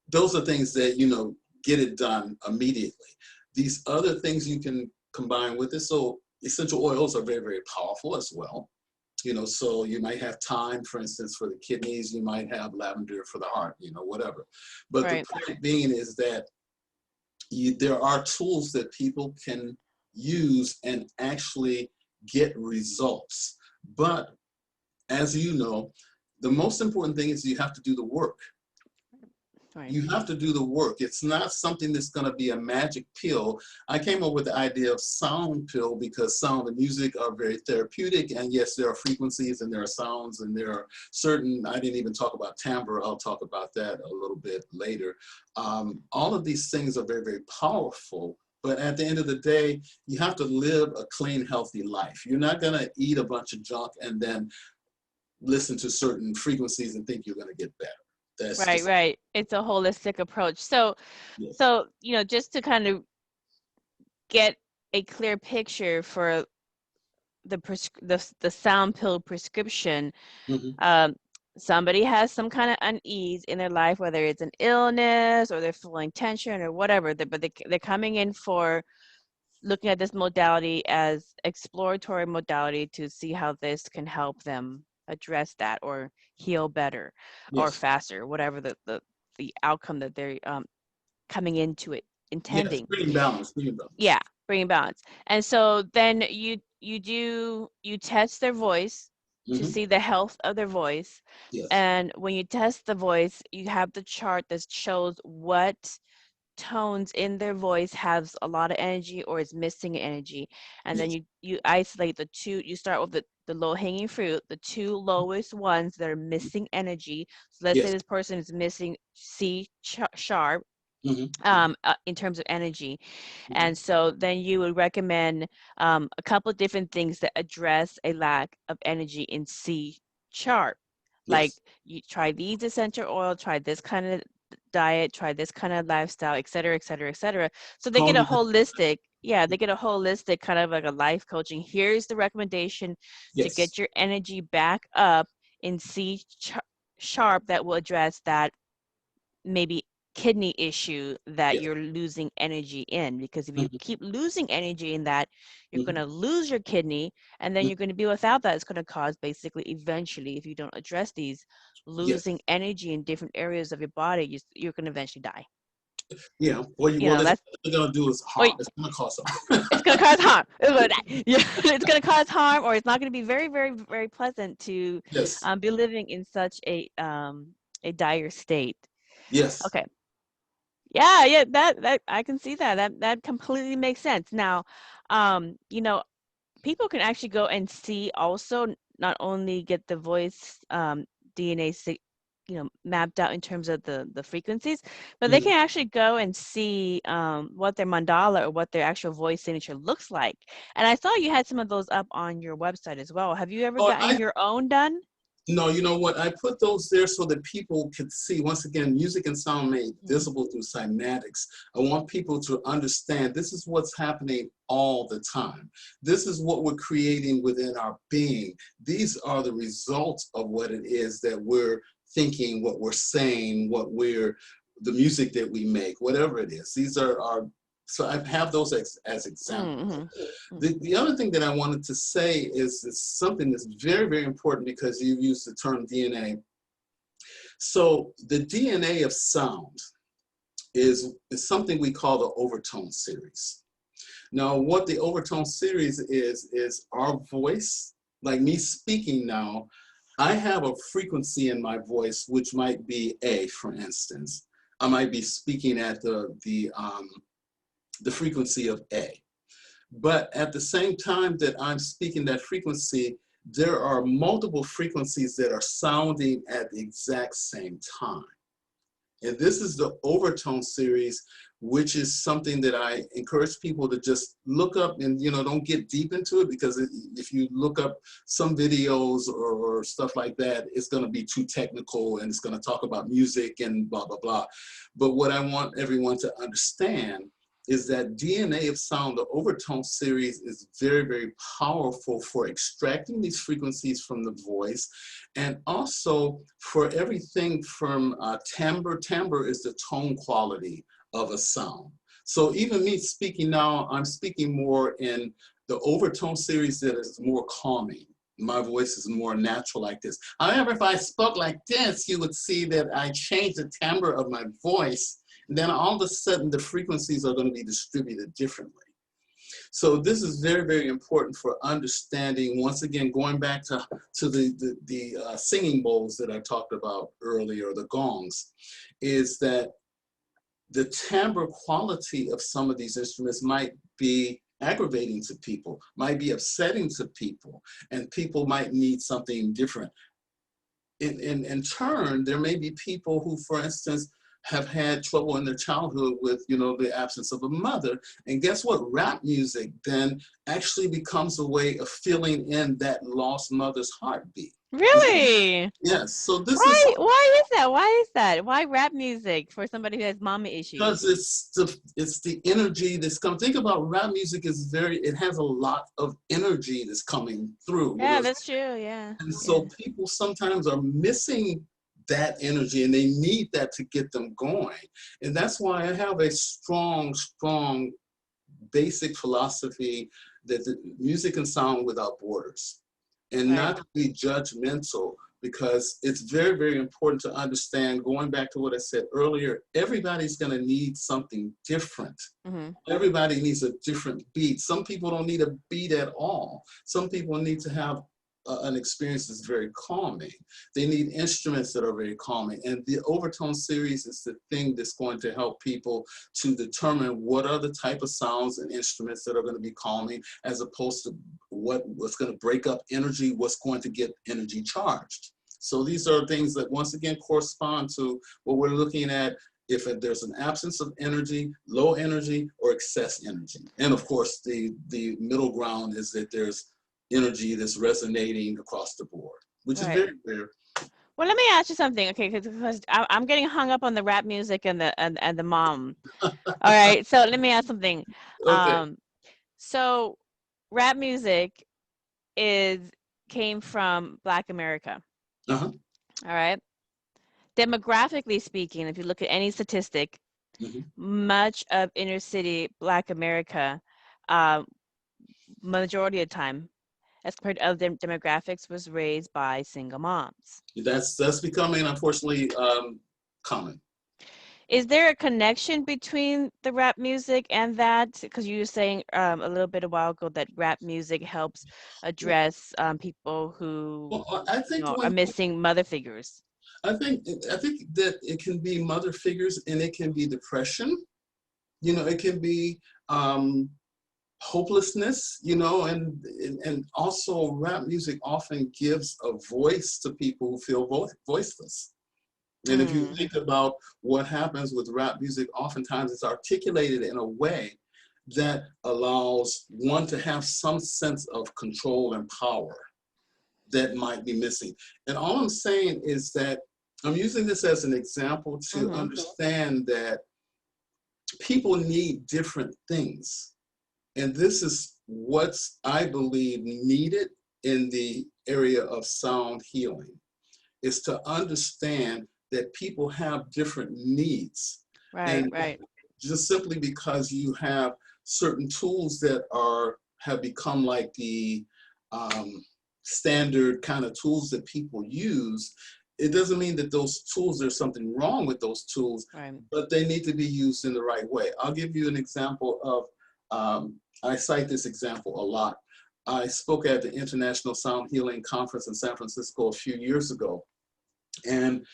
S3: those are things that, you know, get it done immediately. These other things you can combine with it. So essential oils are very, very powerful as well. You know, so you might have thyme, for instance, for the kidneys, you might have lavender for the heart, you know, whatever. But the point being is that there are tools that people can use and actually get results. But as you know, the most important thing is you have to do the work.
S2: Right.
S3: You have to do the work. It's not something that's going to be a magic pill. I came up with the idea of sound pill because sound and music are very therapeutic. And yes, there are frequencies and there are sounds and there are certain, I didn't even talk about timbre. I'll talk about that a little bit later. All of these things are very, very powerful. But at the end of the day, you have to live a clean, healthy life. You're not going to eat a bunch of junk and then listen to certain frequencies and think you're going to get better. That's
S2: Right,
S3: just,
S2: right. It's a holistic approach. So,
S3: yes.
S2: just to kind of get a clear picture for the sound pill prescription,
S3: Mhm.
S2: somebody has some kind of unease in their life, whether it's an illness or they're feeling tension or whatever, but they're coming in for looking at this modality as exploratory modality to see how this can help them address that or heal better or
S3: Yes.
S2: faster, whatever the outcome that they're coming into it
S3: Yes.
S2: intending.
S3: Bringing balance. Bringing balance.
S2: Yeah, bringing balance. And so then you test their voice to
S3: Hmm.
S2: see the health of their voice.
S3: Yes.
S2: And when you test the voice, you have the chart that shows what tones in their voice has a lot of energy or is missing energy. And then
S3: Yes.
S2: you isolate the two, you start with the low hanging fruit, the two lowest ones that are missing energy. So let's say
S3: Yes.
S2: this person is missing C sharp
S3: Hmm.
S2: in terms of energy.
S3: Hmm.
S2: And so then you would recommend a couple of different things that address a lack of energy in C sharp. Like
S3: Yes.
S2: you try these essential oil, try this kind of diet, try this kind of lifestyle, et cetera, et cetera, et cetera. So they get a
S3: Calling it.
S2: holistic, yeah, they get a holistic kind of like a life coaching. Here's the recommendation to
S3: Yes.
S2: get your energy back up in C sharp that will address that maybe kidney issue that
S3: Yes.
S2: you're losing energy in, because if you
S3: Hmm.
S2: keep losing energy in that, you're going
S3: Hmm.
S2: to lose your kidney, and then you're going to be without that. It's going to cause basically eventually, if you don't address these,
S3: Yes.
S2: losing energy in different areas of your body, you're going to eventually die.
S3: Yeah. Well,
S2: You know,
S3: that's
S2: that's
S3: what they're gonna do is
S2: or
S3: harm. It's gonna cause harm.
S2: it's going to cause harm. Yeah, it's going to cause harm, or it's not going to be very, very, very pleasant to
S3: Yes.
S2: be living in such a dire state.
S3: Yes.
S2: Okay. Yeah, that I can see that. That completely makes sense. Now, people can actually go and see also, not only get the voice DNA mapped out in terms of the frequencies, but they
S3: Mhm.
S2: can actually go and see what their mandala or what their actual voice signature looks like. And I saw you had some of those up on your website as well. Have you ever
S3: Oh,
S2: gotten your own done?
S3: no, you know what? I put those there so that people could see, once again, music and sound made visible through cymatics. I want people to understand this is what's happening all the time. This is what we're creating within our being. These are the results of what it is that we're thinking, what we're saying, the music that we make, whatever it is. These are our, so I have those as examples.
S2: Mm-hmm.
S3: The other thing that I wanted to say is something that's very, very important because you used the term DNA. So the DNA of sound is something we call the overtone series. Now, what the overtone series is our voice. Like me speaking now, I have a frequency in my voice, which might be A, for instance. I might be speaking at the frequency of A. But at the same time that I'm speaking that frequency, there are multiple frequencies that are sounding at the exact same time. And this is the overtone series, which is something that I encourage people to just look up and, don't get deep into it, because if you look up some videos or stuff like that, it's going to be too technical and it's going to talk about music and blah, blah, blah. But what I want everyone to understand is that DNA of sound, the overtone series, is very, very powerful for extracting these frequencies from the voice, and also for everything from timbre. Timbre is the tone quality of a sound. So even me speaking now, I'm speaking more in the overtone series that is more calming. My voice is more natural like this. However, if I spoke like this, you would see that I changed the timbre of my voice. And then all of a sudden, the frequencies are going to be distributed differently. So this is very, very important for understanding, once again, going back to the singing bowls that I talked about earlier, the gongs, is that the timbre quality of some of these instruments might be aggravating to people, might be upsetting to people, and people might need something different. In turn, there may be people who, for instance, have had trouble in their childhood with, you know, the absence of a mother. And guess what? Rap music then actually becomes a way of filling in that lost mother's heartbeat.
S2: Really?
S3: Yes. So this
S2: Why?
S3: is
S2: Why is that? Why is that? Why rap music for somebody who has mama issues?
S3: because it's the energy that's coming. Think about rap music is it has a lot of energy that's coming through.
S2: Yeah, that's true. Yeah.
S3: And so people sometimes are missing that energy, and they need that to get them going. And that's why I have a strong basic philosophy that the music and sound without borders, and not to be judgmental, because it's very, very important to understand, going back to what I said earlier, everybody's going to need something different. Everybody needs a different beat. Some people don't need a beat at all. Some people need to have an experience that's very calming. They need instruments that are very calming. And the Overtone series is the thing that's going to help people to determine what are the type of sounds and instruments that are going to be calming, as opposed to what's going to break up energy, what's going to get energy charged. So these are things that, once again, correspond to what we're looking at, if there's an absence of energy, low energy, or excess energy. And of course, the middle ground is that there's energy that's resonating across the board, which is very rare.
S2: Well, let me ask you something, okay? Because I'm getting hung up on the rap music and the mom. All right, so let me ask something.
S3: Okay.
S2: So rap music came from Black America.
S3: Uh-huh.
S2: All right. Demographically speaking, if you look at any statistic, much of inner city Black America, majority of the time, as compared to other demographics, was raised by single moms.
S3: That's becoming, unfortunately, common.
S2: Is there a connection between the rap music and that? Because you were saying a little bit a while ago that rap music helps address people who
S3: I think
S2: are missing mother figures.
S3: I think that it can be mother figures, and it can be depression. You know, it can be hopelessness, you know, and also rap music often gives a voice to people who feel voiceless. And if you think about what happens with rap music, oftentimes it's articulated in a way that allows one to have some sense of control and power that might be missing. And all I'm saying is that I'm using this as an example to understand that people need different things. And this is what's, I believe, needed in the area of sound healing, is to understand that people have different needs.
S2: Right.
S3: Just simply because you have certain tools that have become like the standard kind of tools that people use, it doesn't mean that those tools, there's something wrong with those tools, but they need to be used in the right way. I'll give you an example of, I cite this example a lot. I spoke at the International Sound Healing Conference in San Francisco a few years ago. And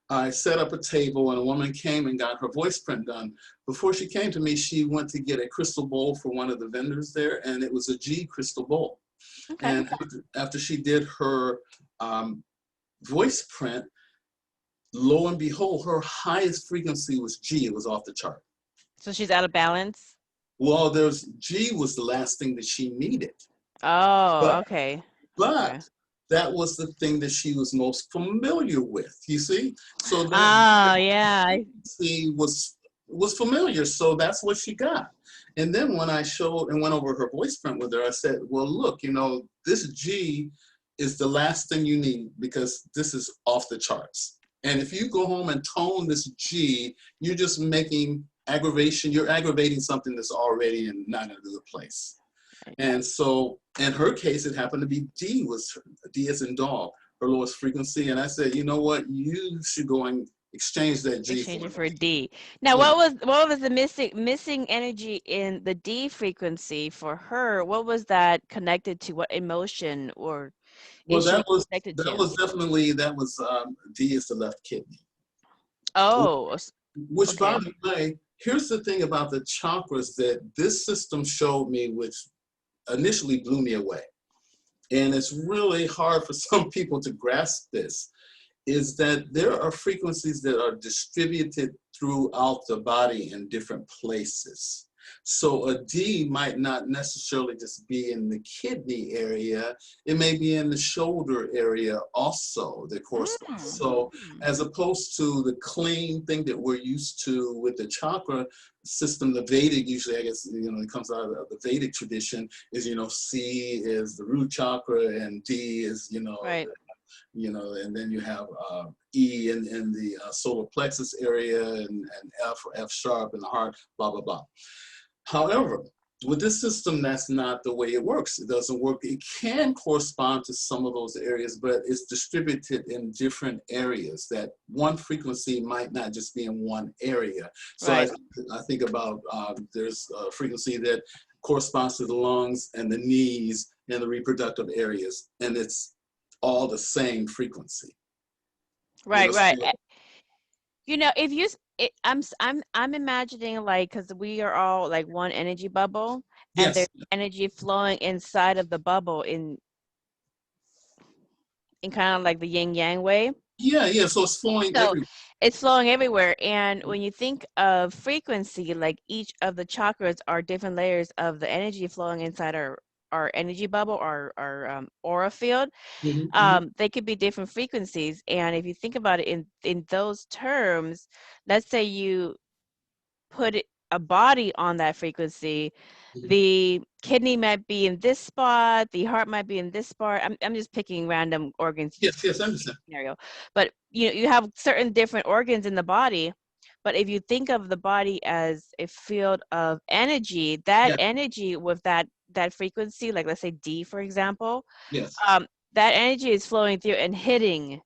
S3: I set up a table, and a woman came and got her voice print done. Before she came to me, she went to get a crystal bowl for one of the vendors there, and it was a G crystal bowl. And after she did her voice print, lo and behold, her highest frequency was G. It was off the chart.
S2: So she's out of balance?
S3: Well, G was the last thing that she needed.
S2: Oh,
S3: But that was the thing that she was most familiar with, you see? So that was familiar, so that's what she got. And then when I showed and went over her voice print with her, I said, well, look, you know, this G is the last thing you need, because this is off the charts. And if you go home and tone this G, you're just making aggravation, you're aggravating something that's already not in a good place. And so in her case, it happened to be D as in dog, her lowest frequency. And I said, you know what, you should go and exchange that G
S2: Exchange
S3: for
S2: it
S3: an
S2: for a
S3: A.
S2: D. Now,
S3: Yeah.
S2: what was the missing energy in the D frequency for her? What was that connected to? What emotion or
S3: Well,
S2: issue connected
S3: that
S2: to?
S3: was definitely D is the left kidney.
S2: Oh,
S3: Which, by
S2: okay.
S3: the way, here's the thing about the chakras that this system showed me, which initially blew me away. And it's really hard for some people to grasp this, is that there are frequencies that are distributed throughout the body in different places. So a D might not necessarily just be in the kidney area, it may be in the shoulder area also that corresponds. So as opposed to the clean thing that we're used to with the chakra system, the Vedic, usually I guess, it comes out of the Vedic tradition, is, C is the root chakra and D is,
S2: Right.
S3: and then you have E in the solar plexus area and F or F sharp in the heart, blah, blah, blah. However, with this system, that's not the way it works. It doesn't work. It can correspond to some of those areas, but it's distributed in different areas. That one frequency might not just be in one area. So
S2: Right.
S3: I think about there's a frequency that corresponds to the lungs and the knees and the reproductive areas, and it's all the same frequency.
S2: Right,
S3: So,
S2: right. If you, I'm imagining like, because we are all like one energy bubble, and
S3: yes,
S2: there's energy flowing inside of the bubble in kind of like the yin yang way.
S3: yeah. So it's flowing
S2: So
S3: everywhere.
S2: it's flowing everywhere. And when you think of frequency, like each of the chakras are different layers of the energy flowing inside our energy bubble, our aura field. They could be different frequencies. And if you think about it in those terms, let's say you put a body on that frequency, the kidney might be in this spot, the heart might be in this spot. I'm just picking random organs, just
S3: Yes, I understand.
S2: scenario. But you have certain different organs in the body. But if you think of the body as a field of energy, that
S3: Yes,
S2: energy with that frequency, like let's say D, for example,
S3: yes,
S2: that energy is flowing through and hitting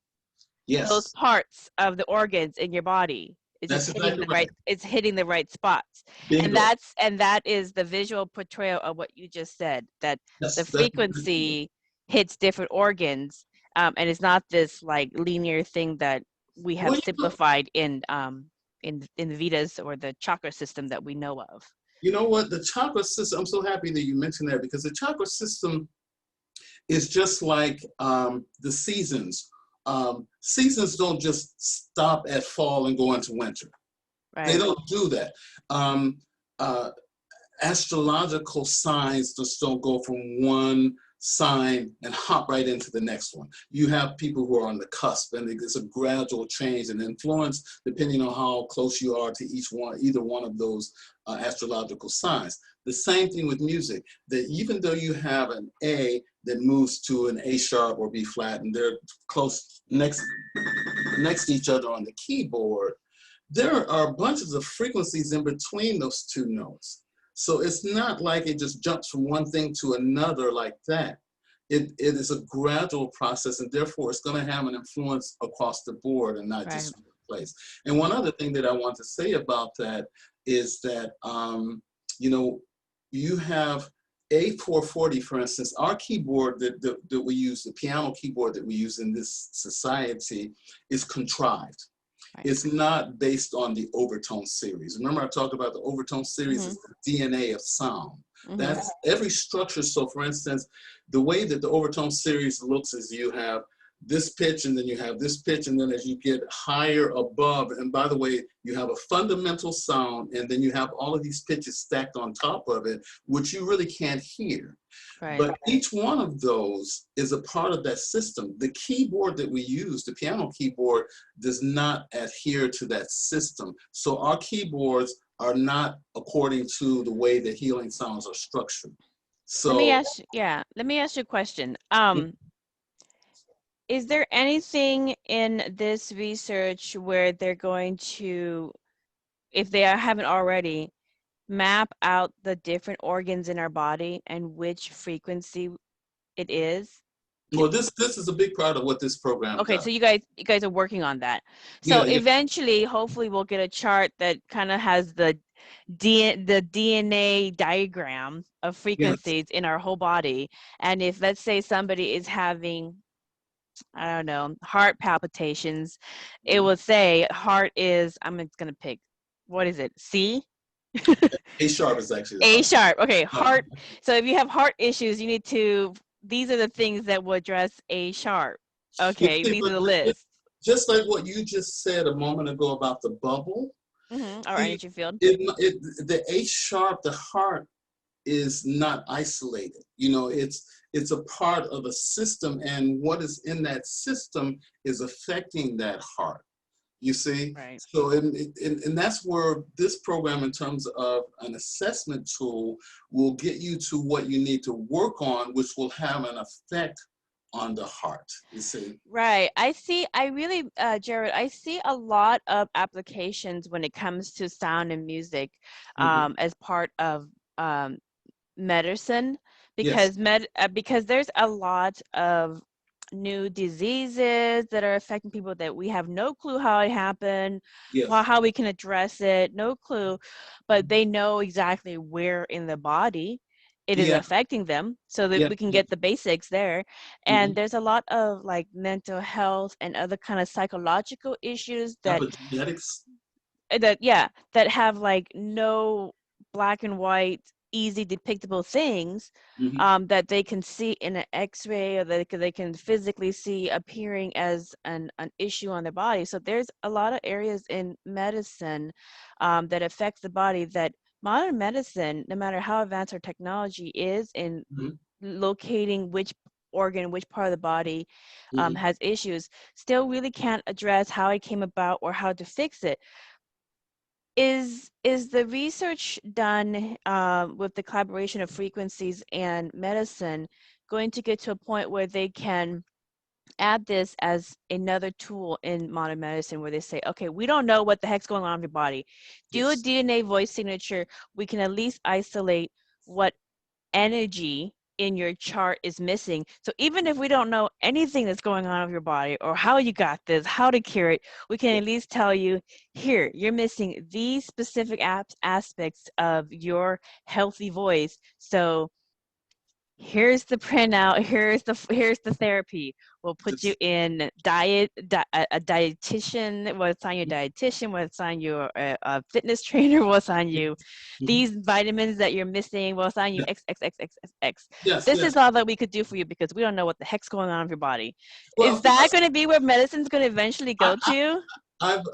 S2: those
S3: yes.
S2: parts of the organs in your body. It's just
S3: That's
S2: hitting
S3: exactly
S2: the
S3: right.
S2: right, it's hitting the right spots. And
S3: Bingo.
S2: that is the visual portrayal of what you just said, that the
S3: That's
S2: frequency hits different organs, and it's not this like linear thing that we have
S3: well,
S2: simplified in the Vedas or the chakra system that we know of.
S3: you know what? The chakra system, I'm so happy that you mentioned that, because the chakra system is just like the seasons. Seasons don't just stop at fall and go into winter. They
S2: Right.
S3: don't do that. Um, uh, Astrological signs just don't go from one sign and hop right into the next one. You have people who are on the cusp, and it's a gradual change and influence depending on how close you are to either one of those astrological signs. The same thing with music, that even though you have an A that moves to an A sharp or B flat, and they're close next to each other on the keyboard, there are bunches of frequencies in between those two notes. So it's not like it just jumps from one thing to another like that. It is a gradual process, and therefore it's going to have an influence across the board and not just one place. And one other thing that I want to say about that is that, you have A440, for instance, our keyboard that we use, the piano keyboard that we use in this society, is contrived.
S2: Right.
S3: It's not based on the overtone series. Remember I talked about the overtone series is the DNA of sound. That's every structure. So for instance, the way that the overtone series looks is you have this pitch, and then you have this pitch, and then as you get higher above, and by the way, you have a fundamental sound, and then you have all of these pitches stacked on top of it, which you really can't hear.
S2: Right.
S3: But each one of those is a part of that system. The keyboard that we use, the piano keyboard, does not adhere to that system. So our keyboards are not according to the way that healing sounds are structured. So
S2: let me ask you a question. Is there anything in this research where they're going to, if they haven't already, map out the different organs in our body and which frequency it is?
S3: Well, this is a big part of what this program
S2: Okay,
S3: does.
S2: so you guys are working on that. So
S3: Yeah, yeah.
S2: eventually, hopefully, we'll get a chart that kind of has the DNA diagram of
S3: Yes.
S2: frequencies in our whole body. And if, let's say, somebody is having, I don't know, heart palpitations, it will say heart is, I'm just gonna pick, what is it? C?
S3: A sharp is actually the
S2: A
S3: heart.
S2: sharp. Okay, heart. So if you have heart issues, you need to, these are the things that will address A sharp.
S3: You
S2: Okay,
S3: see,
S2: these are
S3: but
S2: the list.
S3: just like what you just said a moment ago about the bubble,
S2: Our
S3: see,
S2: energy field.
S3: the A sharp, the heart is not isolated. It's a part of a system, and what is in that system is affecting that heart. You see,
S2: Right.
S3: so and that's where this program, in terms of an assessment tool, will get you to what you need to work on, which will have an effect on the heart. You see.
S2: Right. I really, Jared, I see a lot of applications when it comes to sound and music
S3: Hmm.
S2: as part of um, medicine,
S3: Yes.
S2: because there's a lot of new diseases that are affecting people that we have no clue how it happened,
S3: Yes.
S2: how we can address it, no clue, but they know exactly where in the body it is
S3: Yeah.
S2: affecting them, so that
S3: Yeah.
S2: we can
S3: Yeah.
S2: get the basics there.
S3: Hmm.
S2: And there's a lot of like mental health and other kind of psychological issues
S3: Epigenetics.
S2: that have like no black and white easy depictable things
S3: Hmm.
S2: that they can see in an x-ray, or that they can physically see appearing as an issue on their body. So there's a lot of areas in medicine that affects the body, that modern medicine, no matter how advanced our technology is in
S3: Hmm.
S2: locating which organ, which part of the body
S3: Hmm.
S2: has issues, still really can't address how it came about or how to fix it. Is the research done with the collaboration of frequencies and medicine going to get to a point where they can add this as another tool in modern medicine, where they say, okay, we don't know what the heck's going on in your body. Do a
S3: Yes.
S2: DNA voice signature. We can at least isolate what energy in your chart is missing. So even if we don't know anything that's going on with your body, or how you got this, how to cure it, we can
S3: Yeah.
S2: at least tell you, here, you're missing these specific aspects of your healthy voice. So here's the printout, here's the therapy. We'll put you
S3: Just-
S2: in a dietitian. We'll assign you a dietitian. We'll assign you a fitness trainer. We'll assign you
S3: Mhm.
S2: these vitamins that you're missing. We'll assign you
S3: Yeah.
S2: x x x x x x.
S3: Yes.
S2: This
S3: Yes.
S2: is all that we could do for you, because we don't know what the heck's going on with your body.
S3: Well,
S2: Is that going to be where medicine's going to eventually go
S3: I,
S2: to?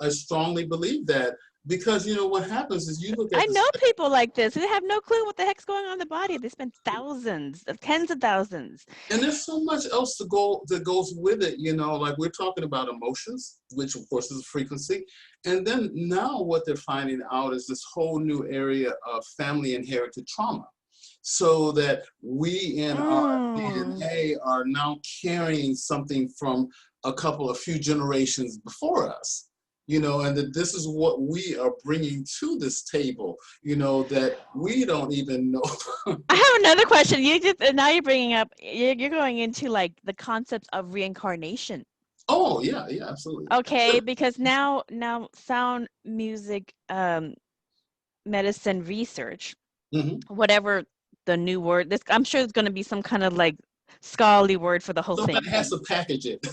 S3: I strongly believe that, because what happens is you look
S2: I
S3: at
S2: know people like this who have no clue what the heck's going on in the body. They spend thousands, tens of thousands.
S3: and there's so much else to go that goes with it. Like we're talking about emotions, which of course is a frequency, and then now what they're finding out is this whole new area of family inherited trauma, so that we in our
S2: Mm.
S3: DNA are now carrying something from a few generations before us. And that this is what we are bringing to this table, that we don't even know.
S2: I have another question. Now you're bringing up, you're going into like the concepts of reincarnation.
S3: Oh, yeah, yeah, absolutely.
S2: Okay, because now sound music medicine research,
S3: Hmm.
S2: whatever the new word, this, I'm sure there's going to be some kind of like scholarly word for the whole thing.
S3: Somebody has to package it.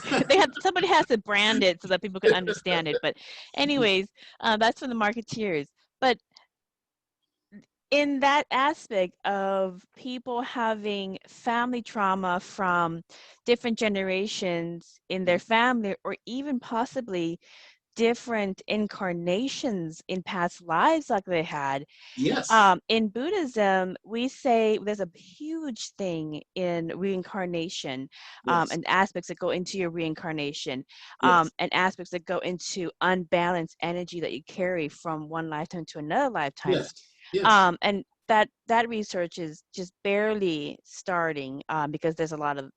S2: Somebody has to brand it so that people can understand it. But anyways, that's for the marketeers. But in that aspect of people having family trauma from different generations in their family, or even possibly different incarnations in past lives like they had.
S3: Yes,
S2: In Buddhism, we say there's a huge thing in reincarnation,
S3: yes,
S2: and aspects that go into your reincarnation,
S3: yes.
S2: and aspects that go into unbalanced energy that you carry from one lifetime to another lifetime.
S3: Yes, yes.
S2: And that research is just barely starting, because there's a lot of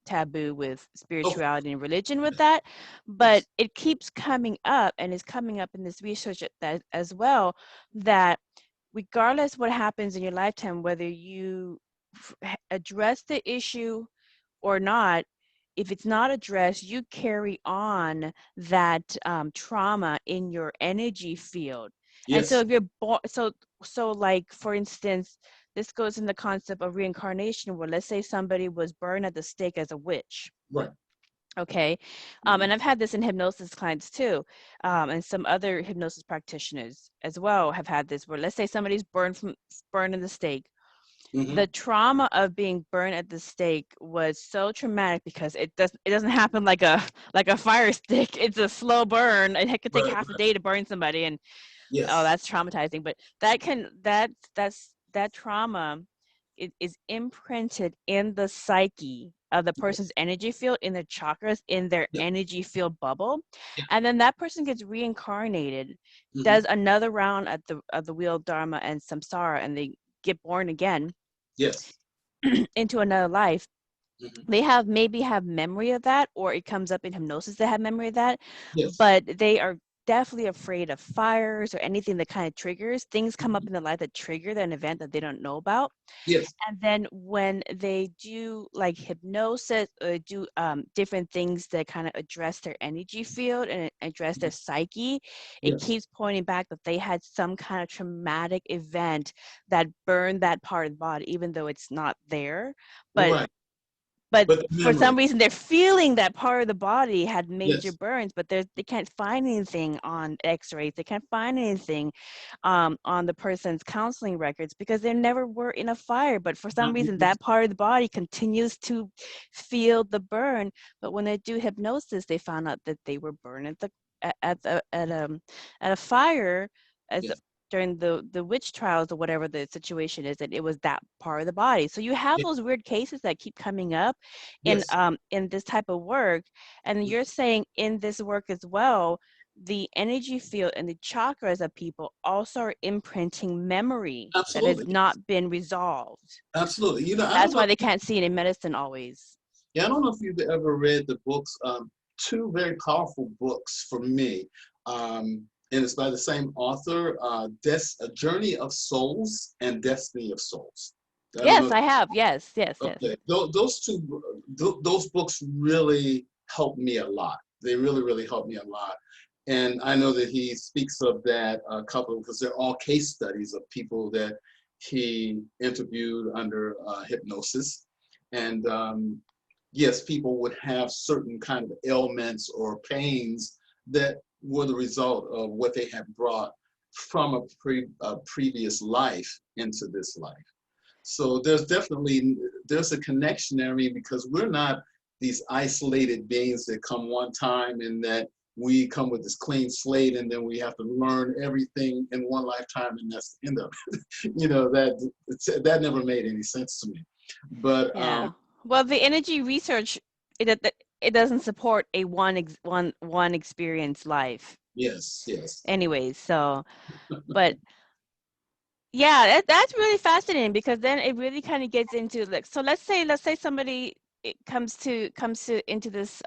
S2: taboo with
S3: Okay.
S2: spirituality and religion with that, but
S3: Yes.
S2: it keeps coming up, and is coming up in this research that as well, that regardless what happens in your lifetime, whether you address the issue or not, if it's not addressed, you carry on that trauma in your energy field. And so
S3: Yes.
S2: if you're born, so like for instance, this goes in the concept of reincarnation, where let's say somebody was burned at the stake as a witch.
S3: Right.
S2: Okay.
S3: Mhm.
S2: And I've had this in hypnosis clients too. And some other hypnosis practitioners as well have had this, where let's say somebody's burned in the stake. The
S3: Mhm.
S2: trauma of being burned at the stake was so traumatic because it doesn't happen like a fire stick. It's a slow burn. It could take
S3: Right.
S2: half a
S3: Right.
S2: day to burn somebody, and oh,
S3: Yes.
S2: that's traumatizing. But that trauma is imprinted in the psyche of the person's
S3: Yes.
S2: energy field, in their chakras, in their
S3: Yeah.
S2: energy field bubble.
S3: Yeah.
S2: And then that person gets reincarnated,
S3: Mhm.
S2: does another round at the wheel of dharma and samsara, and they get born again
S3: Yes.
S2: into another life.
S3: Mhm.
S2: They maybe have memory of that, or it comes up in hypnosis that have memory of that,
S3: Yes.
S2: but they are definitely afraid of fires or anything that kind of triggers. Things come up
S3: Mhm.
S2: in their life that trigger an event that they don't know about.
S3: Yes.
S2: And then when they do like hypnosis or do different things that kind of address their energy field and address their psyche, it
S3: Yes.
S2: keeps pointing back that they had some kind of traumatic event that burned that part of the body, even though it's not there. But
S3: Right.
S2: but
S3: But the
S2: for some
S3: memory.
S2: reason they're feeling that part of the body had major
S3: Yes.
S2: burns, but they can't find anything on x-rays, they can't find anything on the person's counseling records because they never were in a fire, but for some reason
S3: Yes.
S2: that part of the body continues to feel the burn. But when they do hypnosis, they found out that they were burned at a fire as
S3: Yes.
S2: during the witch trials or whatever the situation is, that it was that part of the body. So you have
S3: Yes.
S2: those weird cases that keep coming up
S3: Yes.
S2: in this type of work. And you're saying in this work as well, the energy field and the chakras of people also are imprinting memory that has
S3: Absolutely. Yes.
S2: not been resolved.
S3: Absolutely. You know, I don't
S2: That's
S3: know.
S2: why they can't see it in medicine always.
S3: Yeah, I don't know if you've ever read the books, two very powerful books for me. And it's by the same author, A Journey of Souls and Destiny of Souls. I don't
S2: Yes,
S3: know.
S2: I have. Yes, yes, yes.
S3: Okay, those two, those books really helped me a lot. They really, really helped me a lot. And I know that he speaks of that couple because they're all case studies of people that he interviewed under hypnosis. And yes, people would have certain kind of ailments or pains that were the result of what they had brought from a previous life into this life. So there's a connection there, I mean, because we're not these isolated beings that come one time and that we come with this clean slate and then we have to learn everything in one lifetime and that's the end of it. You know, that never made any sense to me. But
S2: Yeah. Well, the energy research, it doesn't support a one experience life.
S3: yes, yes.
S2: Anyways, so but yeah, that's really fascinating because then it really kind of gets into like, so let's say somebody comes to into this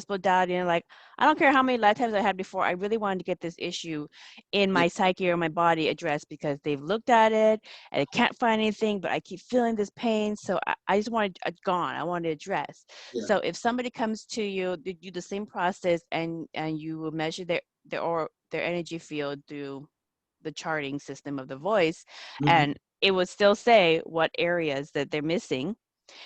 S2: modality and like, I don't care how many lifetimes I had before, I really wanted to get this issue in
S3: Yeah,
S2: my psyche or my body addressed because they've looked at it and they can't find anything, but I keep feeling this pain, so I just wanted it gone. I wanted it addressed.
S3: yeah.
S2: So if somebody comes to you, they do the same process and you will measure their energy field through the charting system of the voice,
S3: Hmm.
S2: and it would still say what areas that they're missing,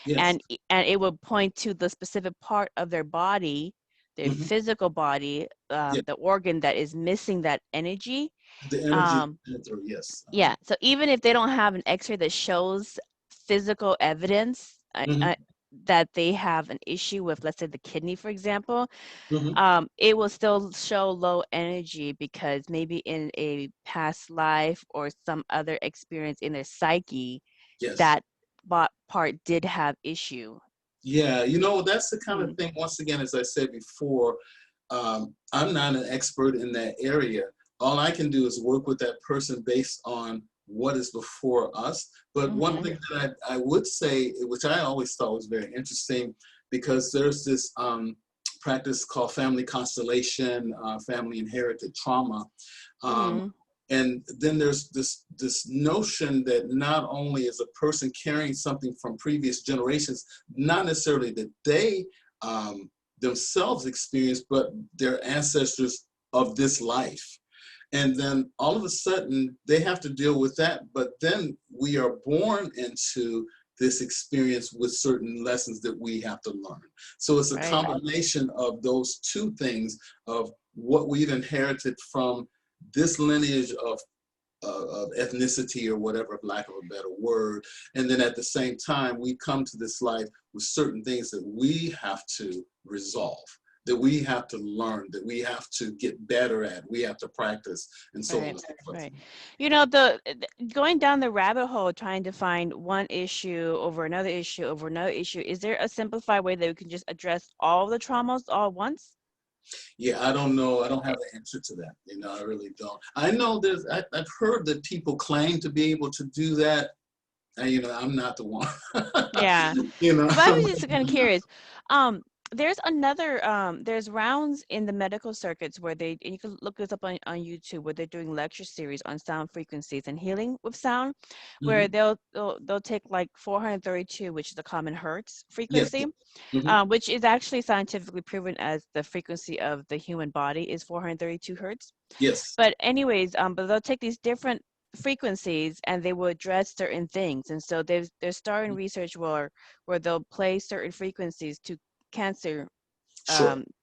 S3: Yes.
S2: and it would point to the specific part of their body, their
S3: Hmm.
S2: physical body,
S3: Yeah.
S2: the organ that is missing that energy.
S3: The energy
S2: um,
S3: through, yes.
S2: yeah, so even if they don't have an x-ray that shows physical evidence
S3: Hmm.
S2: that they have an issue with, let's say the kidney, for example,
S3: Hmm.
S2: it will still show low energy because maybe in a past life or some other experience in their psyche,
S3: Yes.
S2: that part did have issue.
S3: Yeah, you know, that's the kind of
S2: Mm.
S3: thing, once again, as I said before, I'm not an expert in that area. All I can do is work with that person based on what is before us. But one
S2: Mm-hmm.
S3: thing that I would say, which I always thought was very interesting, because there's this practice called family constellation, family inherited trauma. Um,
S2: Mm-hmm.
S3: and then there's this notion that not only is a person carrying something from previous generations, not necessarily that they themselves experienced, but their ancestors of this life. And then all of a sudden they have to deal with that, but then we are born into this experience with certain lessons that we have to learn. So it's a combination of those two things, of what we've inherited from this lineage of ethnicity or whatever, for lack of a better word. And then at the same time, we come to this life with certain things that we have to resolve, that we have to learn, that we have to get better at, we have to practice, and so on and so forth.
S2: Right. You know, going down the rabbit hole, trying to find one issue over another issue over another issue, is there a simplified way that we can just address all the traumas all at once?
S3: Yeah, I don't know. I don't have the answer to that. You know, I really don't. I know I've heard that people claim to be able to do that. And, you know, I'm not the one.
S2: Yeah.
S3: You know,
S2: But I was just kind of curious. There's another, there's rounds in the medical circuits where and you can look this up on YouTube, where they're doing lecture series on sound frequencies and healing with sound, where they'll take like 432, which is the common hertz frequency,
S3: yes.
S2: which is actually scientifically proven as the frequency of the human body is 432 hertz.
S3: Yes.
S2: But anyways, but they'll take these different frequencies and they will address certain things. And so they're starting research where they'll play certain frequencies to cancer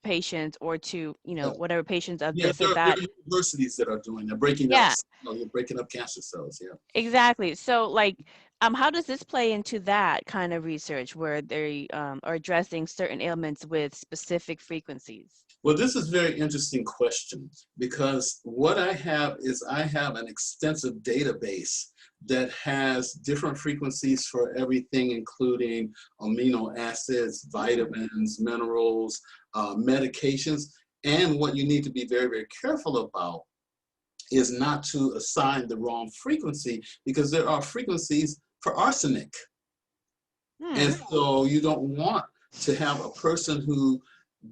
S2: patients, or to, you know, whatever patients of this or that.
S3: There are universities that are doing, they're breaking up, you're breaking up cancer cells. Yeah.
S2: Exactly. So like, how does this play into that kind of research where they are addressing certain ailments with specific frequencies?
S3: Well, this is a very interesting question, because what I have is I have an extensive database that has different frequencies for everything, including amino acids, vitamins, minerals, medications. And what you need to be very, very careful about is not to assign the wrong frequency, because there are frequencies for arsenic. And so you don't want to have a person who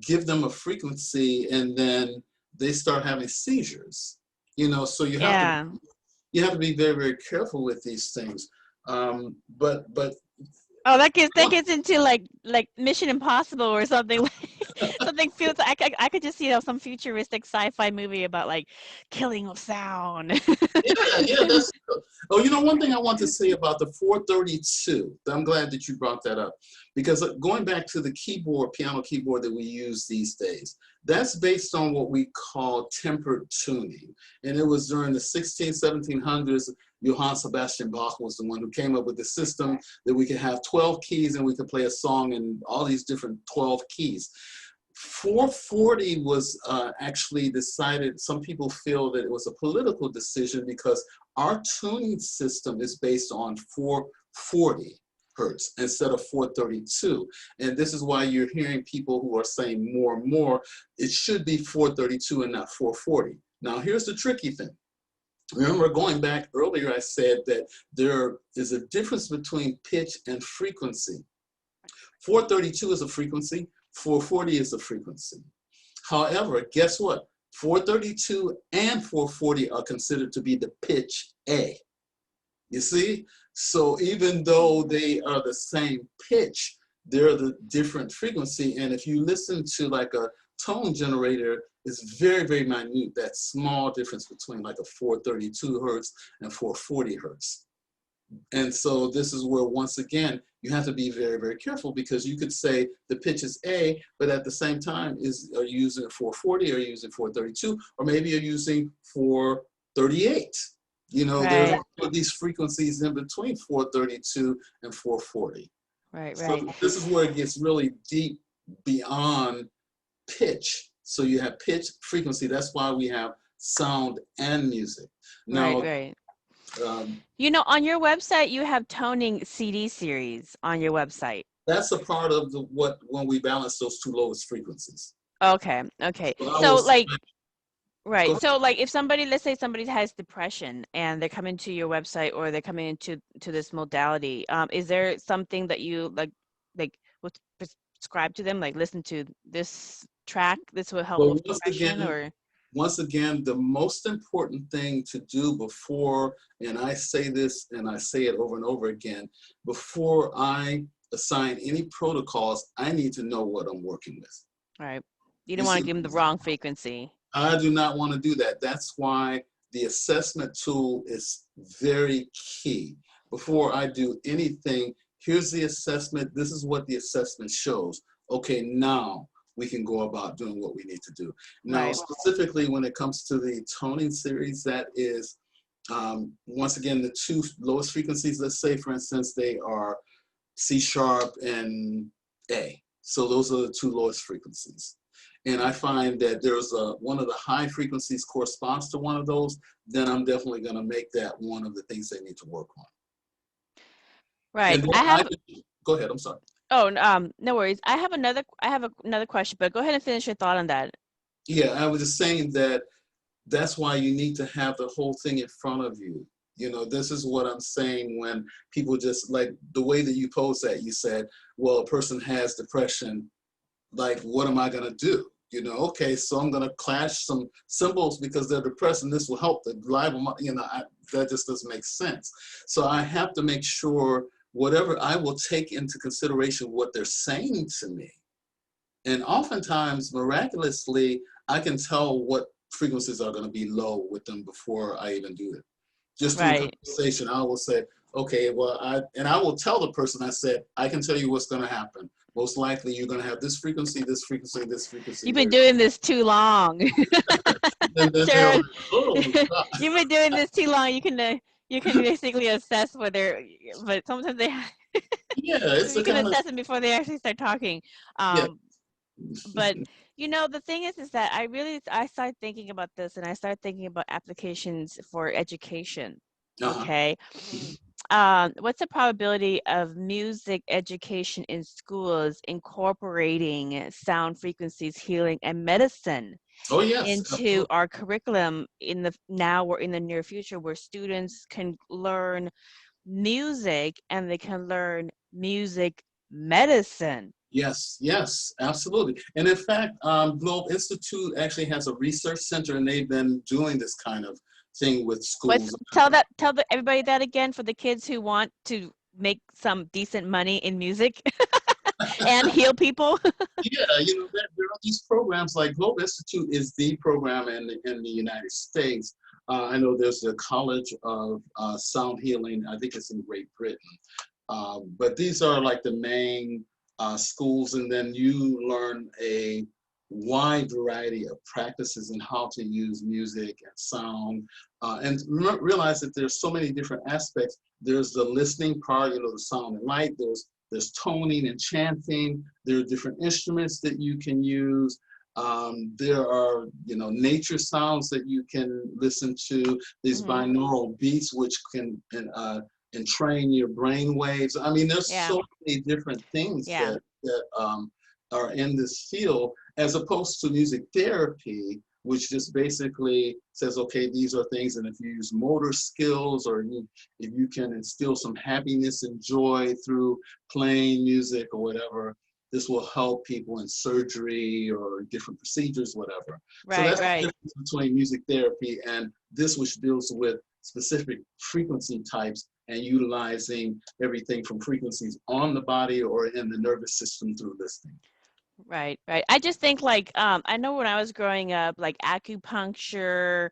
S3: give them a frequency and then they start having seizures. You know, so you have to be very, very careful with these things. But
S2: that gets into like Mission Impossible or something. Something feels I could just see some futuristic sci-fi movie about like killing with sound.
S3: That's cool. Oh, you know, one thing I want to say about the 432, I'm glad that you brought that up, because going back to the piano keyboard that we use these days, that's based on what we call tempered tuning. And it was during the 1700s, Johann Sebastian Bach was the one who came up with the system that we could have 12 keys and we could play a song in all these different 12 keys. 440 was actually decided, some people feel that it was a political decision, because our tuning system is based on 440 hertz instead of 432. And this is why you're hearing people who are saying more and more, it should be 432 and not 440. Now, here's the tricky thing. Remember, going back earlier, I said that there is a difference between pitch and frequency. 432 is a frequency, 440 is a frequency. However, guess what? 432 and 440 are considered to be the pitch A. You see? So even though they are the same pitch, they're the different frequency. And if you listen to like a tone generator, it's very, very minute, that small difference between like a 432 hertz and 440 hertz. And so this is where, once again, you have to be very, very careful, because you could say the pitch is A, but at the same time, are you using 440, or are you using 432, or maybe you're using 438. You know, there's these frequencies in between 432 and 440.
S2: Right.
S3: So this is where it gets really deep beyond pitch. So you have pitch, frequency. That's why we have sound and music. Now,
S2: you know, on your website, you have toning CD series on your website.
S3: That's a part of when we balance those two lowest frequencies.
S2: Okay. So like, so like if somebody, let's say somebody has depression and they're coming to your website, or they're coming into this modality, is there something that you like would prescribe to them, like listen to this track, this will help with depression? Or
S3: once again, the most important thing to do before, and I say this and I say it over and over again, before I assign any protocols, I need to know what I'm working with.
S2: Right. You
S3: You
S2: don't want
S3: see
S2: to give them
S3: what
S2: the
S3: I'm saying?
S2: wrong frequency.
S3: I do not want to do that. That's why the assessment tool is very key. Before I do anything, here's the assessment. This is what the assessment shows. Okay, now we can go about doing what we need to do. Now,
S2: Right.
S3: specifically when it comes to the toning series, that is, once again, the two lowest frequencies. Let's say, for instance, they are C sharp and A. So those are the two lowest frequencies. And I find that there's one of the high frequencies corresponds to one of those, then I'm definitely going to make that one of the things they need to work on.
S2: Right.
S3: And then go ahead, I'm sorry.
S2: Oh, no worries. I have another question, but go ahead and finish your thought on that.
S3: Yeah, I was just saying that that's why you need to have the whole thing in front of you. You know, this is what I'm saying when people just, like the way that you posed that, you said, well, a person has depression, like, what am I gonna do? You know, okay, so I'm gonna clash some symbols because they're depressed and this will help the live, you know, that just doesn't make sense. So I have to make sure whatever, I will take into consideration what they're saying to me. And oftentimes, miraculously, I can tell what frequencies are gonna be low with them before I even do it. Just through
S2: Right.
S3: conversation, I will say, okay, well, I will tell the person, I said, I can tell you what's gonna happen. Most likely you're gonna have this frequency, this frequency, this frequency.
S2: You've been doing this too long.
S3: And then they're
S2: Sure.
S3: like, oh, God.
S2: You've been doing this too long. You can basically assess whether, but sometimes they
S3: Yeah, it's
S2: you
S3: a
S2: can
S3: kind of,
S2: assess them before they actually start talking.
S3: yeah.
S2: But you know, the thing is that I started thinking about this, and I started thinking about applications for education.
S3: Uh-huh.
S2: Okay. What's the probability of music education in schools incorporating sound frequencies, healing, and medicine
S3: Oh, yes,
S2: into
S3: absolutely.
S2: our curriculum in the now or in the near future, where students can learn music and they can learn music medicine?
S3: Yes, yes, absolutely. And in fact, Globe Institute actually has a research center, and they've been doing this kind of thing with
S2: What's
S3: schools.
S2: tell everybody that again for the kids who want to make some decent money in music and heal people.
S3: Yeah, you know, there are these programs like Globe Institute is the program in the United States. I know there's the College of Sound Healing. I think it's in Great Britain. But these are like the main schools, and then you learn a wide variety of practices and how to use music and sound, and realize that there's so many different aspects. There's the listening part, you know, the sound and light. There's toning and chanting. There are different instruments that you can use. There are, you know, nature sounds that you can listen to. These binaural beats, which can entrain your brain waves. I mean, there's
S2: Yeah.
S3: so many different things
S2: Yeah.
S3: that are in this field, as opposed to music therapy, which just basically says, okay, these are things, and if you use motor skills, or if you can instill some happiness and joy through playing music or whatever, this will help people in surgery or different procedures, whatever. So
S2: Right,
S3: that's the
S2: right.
S3: difference between music therapy and this, which deals with specific frequency types and utilizing everything from frequencies on the body or in the nervous system through listening.
S2: Right, right. I just think like I know when I was growing up, like acupuncture,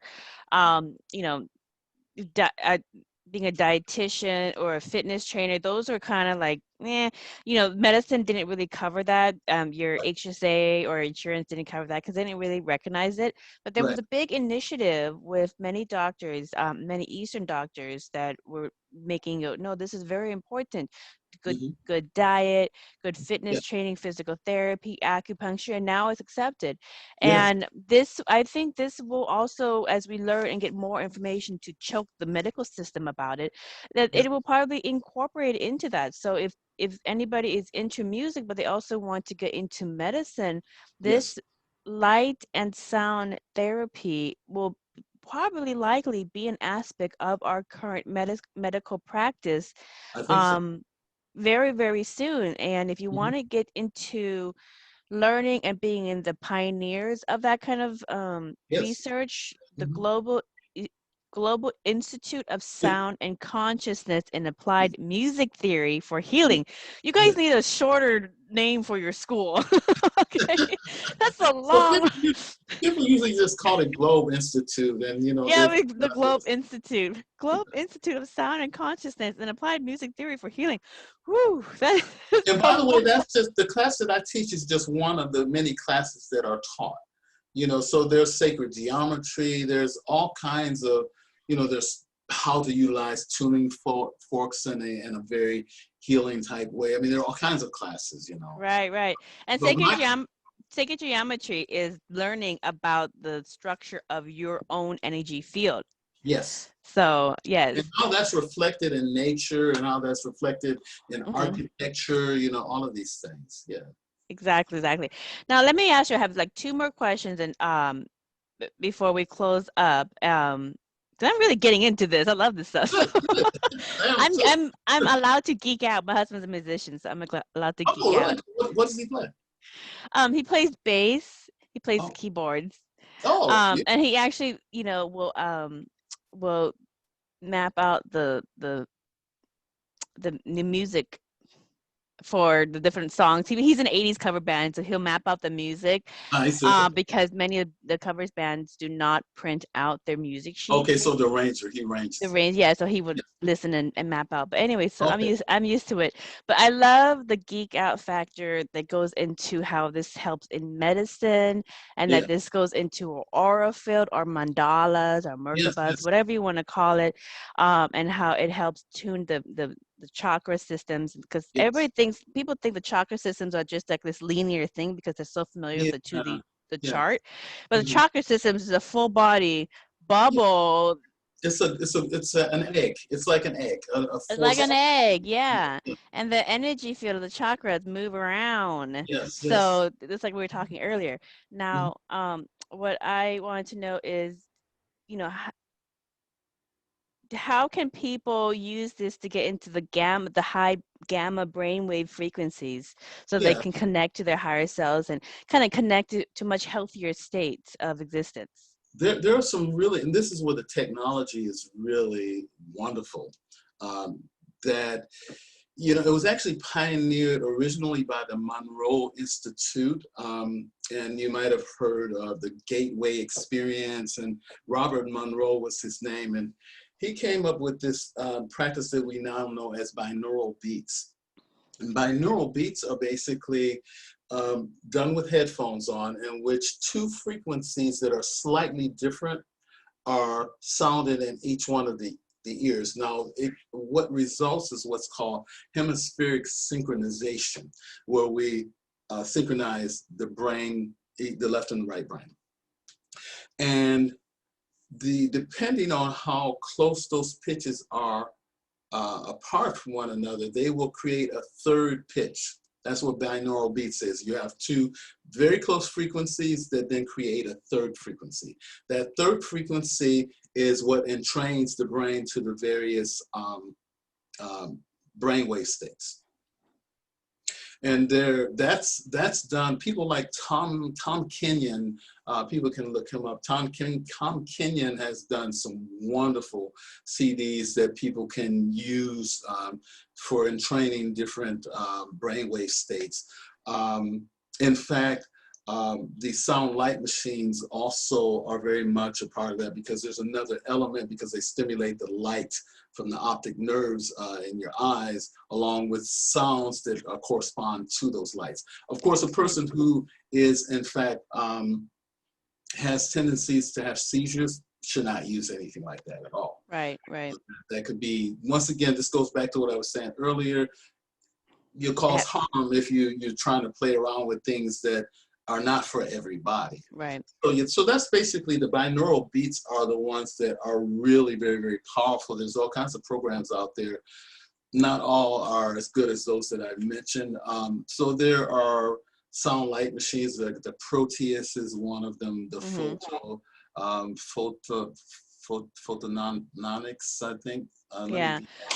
S2: you know, being a dietitian or a fitness trainer, those are kind of like, you know, medicine didn't really cover that. Your HSA or insurance didn't cover that because they didn't really recognize it. But there was
S3: Right.
S2: a big initiative with many doctors, many Eastern doctors that were making it, no, this is very important. Good diet, good
S3: Yeah.
S2: fitness training, physical therapy, acupuncture, and now it's accepted.
S3: Yes.
S2: And I think this will also, as we learn and get more information to choke the medical system about it, that
S3: Yeah.
S2: it will probably incorporate into that. So if anybody is into music, but they also want to get into medicine,
S3: Yes.
S2: this light and sound therapy will probably likely be an aspect of our current medical practice
S3: I think so.
S2: very, very soon. And if you
S3: Mhm.
S2: want to get into learning and being in the pioneers of that kind of
S3: Yes.
S2: research, the
S3: Mhm.
S2: Global Institute of Sound and Consciousness in Applied Music Theory for Healing. You guys need a shorter name for your school. Okay, that's a long.
S3: People usually just call it Globe Institute, and
S2: Yeah, the Globe Institute. Globe Institute of Sound and Consciousness and Applied Music Theory for Healing. Whew, that is
S3: and by the way, that's just the class that I teach is just one of the many classes that are taught. So there's sacred geometry, there's all kinds of, there's how to utilize tuning forks in a very healing type way. I mean, there are all kinds of classes,
S2: Right. And
S3: But
S2: sacred geometry is learning about the structure of your own energy field.
S3: Yes.
S2: So, yes.
S3: And how that's reflected in nature and how that's reflected in architecture, all of these things. Yeah.
S2: Exactly. Now, let me ask you, I have like 2 more questions and before we close up. 'Cause I'm really getting into this. I love this stuff. I'm allowed to geek out. My husband's a musician, so I'm allowed to geek
S3: really?
S2: out.
S3: What does he play?
S2: He plays bass. He plays
S3: Oh.
S2: keyboards.
S3: Yeah.
S2: And he actually, will map out the music for the different songs. He's an 80s cover band, so he'll map out the music because many of the covers bands do not print out their music sheet.
S3: Okay, so he arranges.
S2: Yeah, so he would listen and map out. But anyway, so I'm used to it. But I love the geek out factor that goes into how this helps in medicine and that this goes into aura field or mandalas or Merkabas, whatever you want to call it, and how it helps tune the chakra systems, because people think the chakra systems are just like this linear thing because they're so familiar with the chart, but the chakra systems is a full body bubble.
S3: It's an egg. It's like an egg.
S2: It's like an egg, yeah. And the energy field of the chakras move around. So it's like we were talking earlier. Now, what I wanted to know is, how can people use this to get into the high gamma brainwave frequencies so they can connect to their higher selves and kind of connect to much healthier states of existence?
S3: There are some really, and this is where the technology is really wonderful, that, it was actually pioneered originally by the Monroe Institute, and you might have heard of the Gateway Experience, and Robert Monroe was his name, and he came up with this practice that we now know as binaural beats. And binaural beats are basically done with headphones on, in which 2 frequencies that are slightly different are sounded in each one of the ears. Now, what results is what's called hemispheric synchronization, where we synchronize the brain, the left and the right brain. And depending on how close those pitches are apart from one another, they will create a third pitch. That's what binaural beats is. You have 2 very close frequencies that then create a third frequency. That third frequency is what entrains the brain to the various brainwave states. And that's done. People like Tom Kenyon, people can look him up. Tom Kenyon has done some wonderful CDs that people can use for entraining different brainwave states. In fact, the sound light machines also are very much a part of that, because there's another element, because they stimulate the light from the optic nerves in your eyes, along with sounds that correspond to those lights. Of course, a person who is, in fact, has tendencies to have seizures should not use anything like that at all.
S2: Right.
S3: That could be, once again, this goes back to what I was saying earlier, you'll cause harm if you're trying to play around with things that are not for everybody.
S2: Right.
S3: So that's basically, the binaural beats are the ones that are really very, very powerful. There's all kinds of programs out there. Not all are as good as those that I've mentioned. So there are sound light machines, like the Proteus is one of them, the Photononics, I think.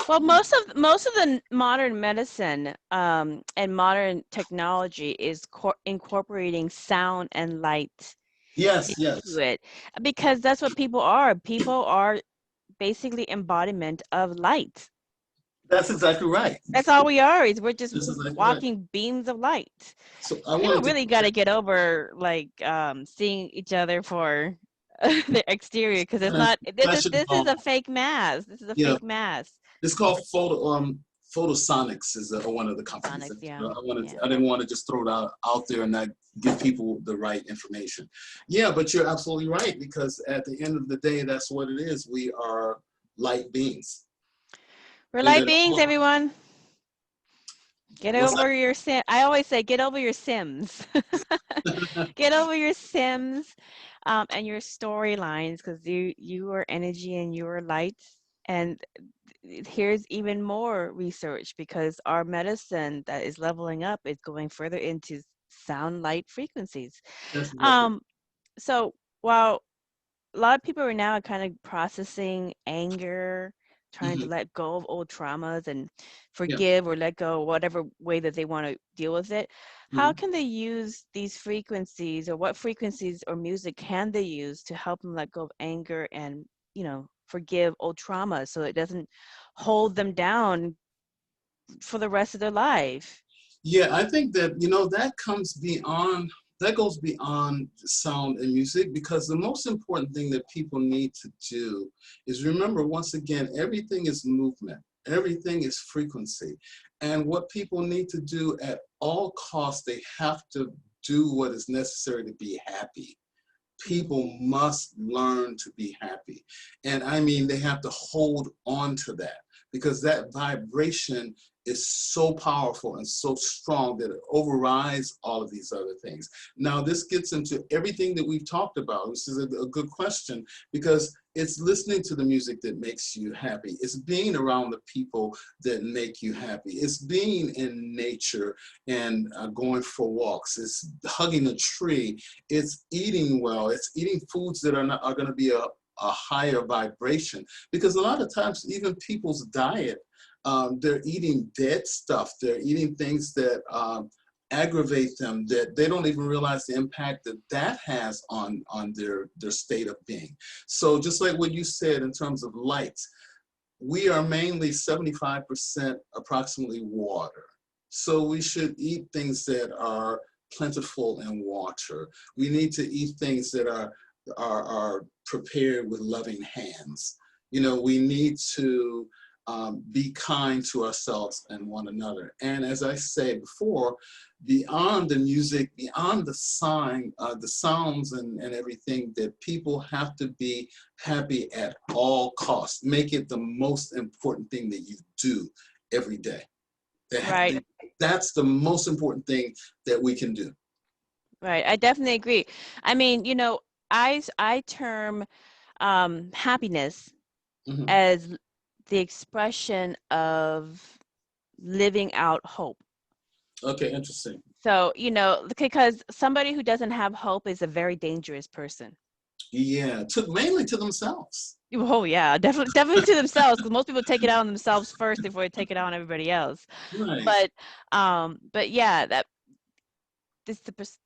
S2: Well, most of the modern medicine and modern technology is incorporating sound and light into it, because that's what people are. People are basically embodiment of light.
S3: That's exactly right.
S2: That's all we are, is we're just
S3: That's exactly right.
S2: walking beams of light.
S3: So I
S2: People
S3: wanted
S2: really
S3: to.
S2: got to get over like seeing each other for the exterior, because it's not,
S3: Fashion,
S2: this is a fake mask. This is a
S3: yeah,
S2: fake mask.
S3: it's called Photosonics is one of the companies.
S2: Sonics, yeah.
S3: I didn't want to just throw it out there and not give people the right information. Yeah, but you're absolutely right, because at the end of the day, that's what it is. We are light beings.
S2: We're
S3: And
S2: light
S3: then
S2: beings, everyone. Get
S3: what's
S2: over your sim. I always say, get over your sims.
S3: that?
S2: Get over your sims and your storylines, because you are energy and you are light. And here's even more research, because our medicine that is leveling up is going further into sound light frequencies.
S3: That's exactly.
S2: So while a lot of people are now kind of processing anger, trying to
S3: Mhm.
S2: let go of old traumas and
S3: Yeah.
S2: forgive or let go, whatever way that they want to deal with it. How
S3: Mhm.
S2: can they use these frequencies, or what frequencies or music can they use to help them let go of anger and, forgive old trauma, so it doesn't hold them down for the rest of their life?
S3: Yeah, I think that, that goes beyond sound and music, because the most important thing that people need to do is remember, once again, everything is movement, everything is frequency. And what people need to do at all costs, they have to do what is necessary to be happy. People must learn to be happy. And I mean, they have to hold on to that, because that vibration is so powerful and so strong that it overrides all of these other things. Now, this gets into everything that we've talked about. This is a good question, because it's listening to the music that makes you happy. It's being around the people that make you happy. It's being in nature and going for walks. It's hugging a tree. It's eating well. It's eating foods that are going to be a higher vibration, because a lot of times even people's diet, they're eating dead stuff. They're eating things that aggravate them, that they don't even realize the impact that has on their state of being. So just like what you said in terms of light, we are mainly 75% approximately water. So we should eat things that are plentiful in water. We need to eat things that are prepared with loving hands. We need to be kind to ourselves and one another. And as I said before, beyond the music, beyond the sounds and everything, that people have to be happy at all costs. Make it the most important thing that you do every day.
S2: Right.
S3: That's the most important thing that we can do.
S2: Right. I definitely agree. I mean, I term happiness
S3: Mhm.
S2: as the expression of living out hope.
S3: Okay, interesting.
S2: So, because somebody who doesn't have hope is a very dangerous person.
S3: Yeah, mainly to themselves.
S2: Oh yeah, definitely to themselves, because most people take it out on themselves first before they take it out on everybody else.
S3: Right.
S2: But yeah, that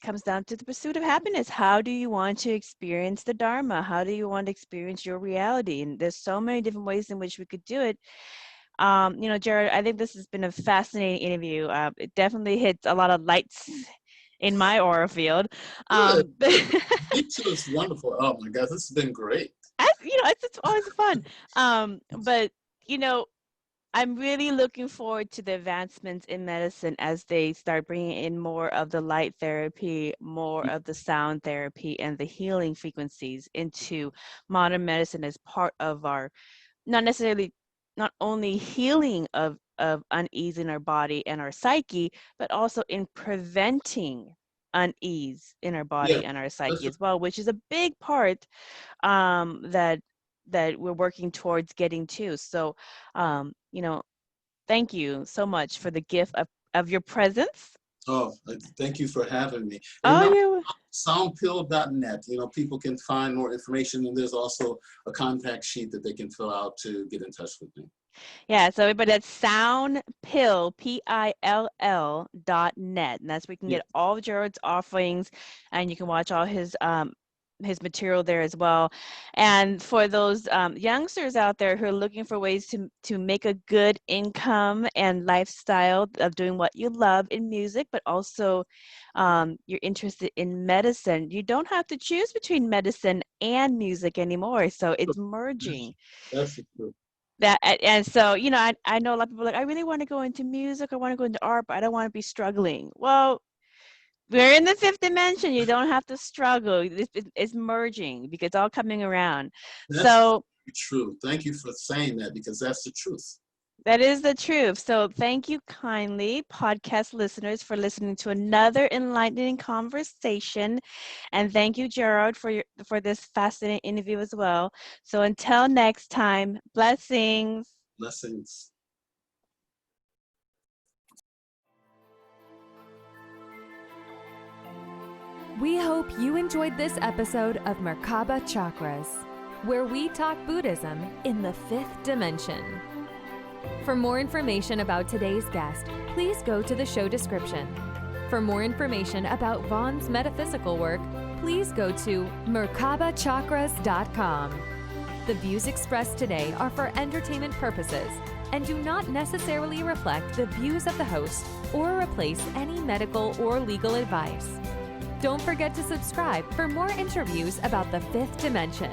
S2: comes down to the pursuit of happiness. How do you want to experience the Dharma? How do you want to experience your reality? And there's so many different ways in which we could do it. Jared, I think this has been a fascinating interview. It definitely hits a lot of lights in my aura field.
S3: Good.
S2: But
S3: Me too. It's wonderful. Oh my God, this has been great.
S2: it's always fun. But I'm really looking forward to the advancements in medicine as they start bringing in more of the light therapy, more of the sound therapy, and the healing frequencies into modern medicine as part of our, not only healing of unease in our body and our psyche, but also in preventing unease in our
S3: Yeah,
S2: body and our psyche
S3: that's
S2: as well, which is a big part that we're working towards getting to. So, thank you so much for the gift of your presence.
S3: Oh, thank you for having me. And
S2: Oh,
S3: remember,
S2: you.
S3: soundpill.net, people can find more information, and there's also a contact sheet that they can fill out to get in touch with me.
S2: Yeah, so everybody, that's soundpill, PILL.net. And that's where you can
S3: Yeah.
S2: get all of Jared's offerings, and you can watch all his his material there as well. And for those youngsters out there who are looking for ways to make a good income and lifestyle of doing what you love in music, but also you're interested in medicine, you don't have to choose between medicine and music anymore. So it's merging.
S3: That's the truth.
S2: And so, you know, I know a lot of people are like, I really want to go into music, I want to go into art, but I don't want to be struggling. Well, we're in the fifth dimension. You don't have to struggle. It's merging because it's all coming around.
S3: That's true. Thank you for saying that, because that's the truth.
S2: That is the truth. So thank you kindly, podcast listeners, for listening to another enlightening conversation. And thank you, Gerald, for this fascinating interview as well. So until next time, blessings.
S3: Blessings.
S1: We hope you enjoyed this episode of Merkaba Chakras, where we talk Buddhism in the fifth dimension. For more information about today's guest, please go to the show description. For more information about Vaughn's metaphysical work, please go to merkabachakras.com. The views expressed today are for entertainment purposes and do not necessarily reflect the views of the host or replace any medical or legal advice. Don't forget to subscribe for more interviews about the fifth dimension.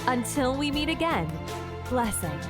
S1: Until we meet again, blessings.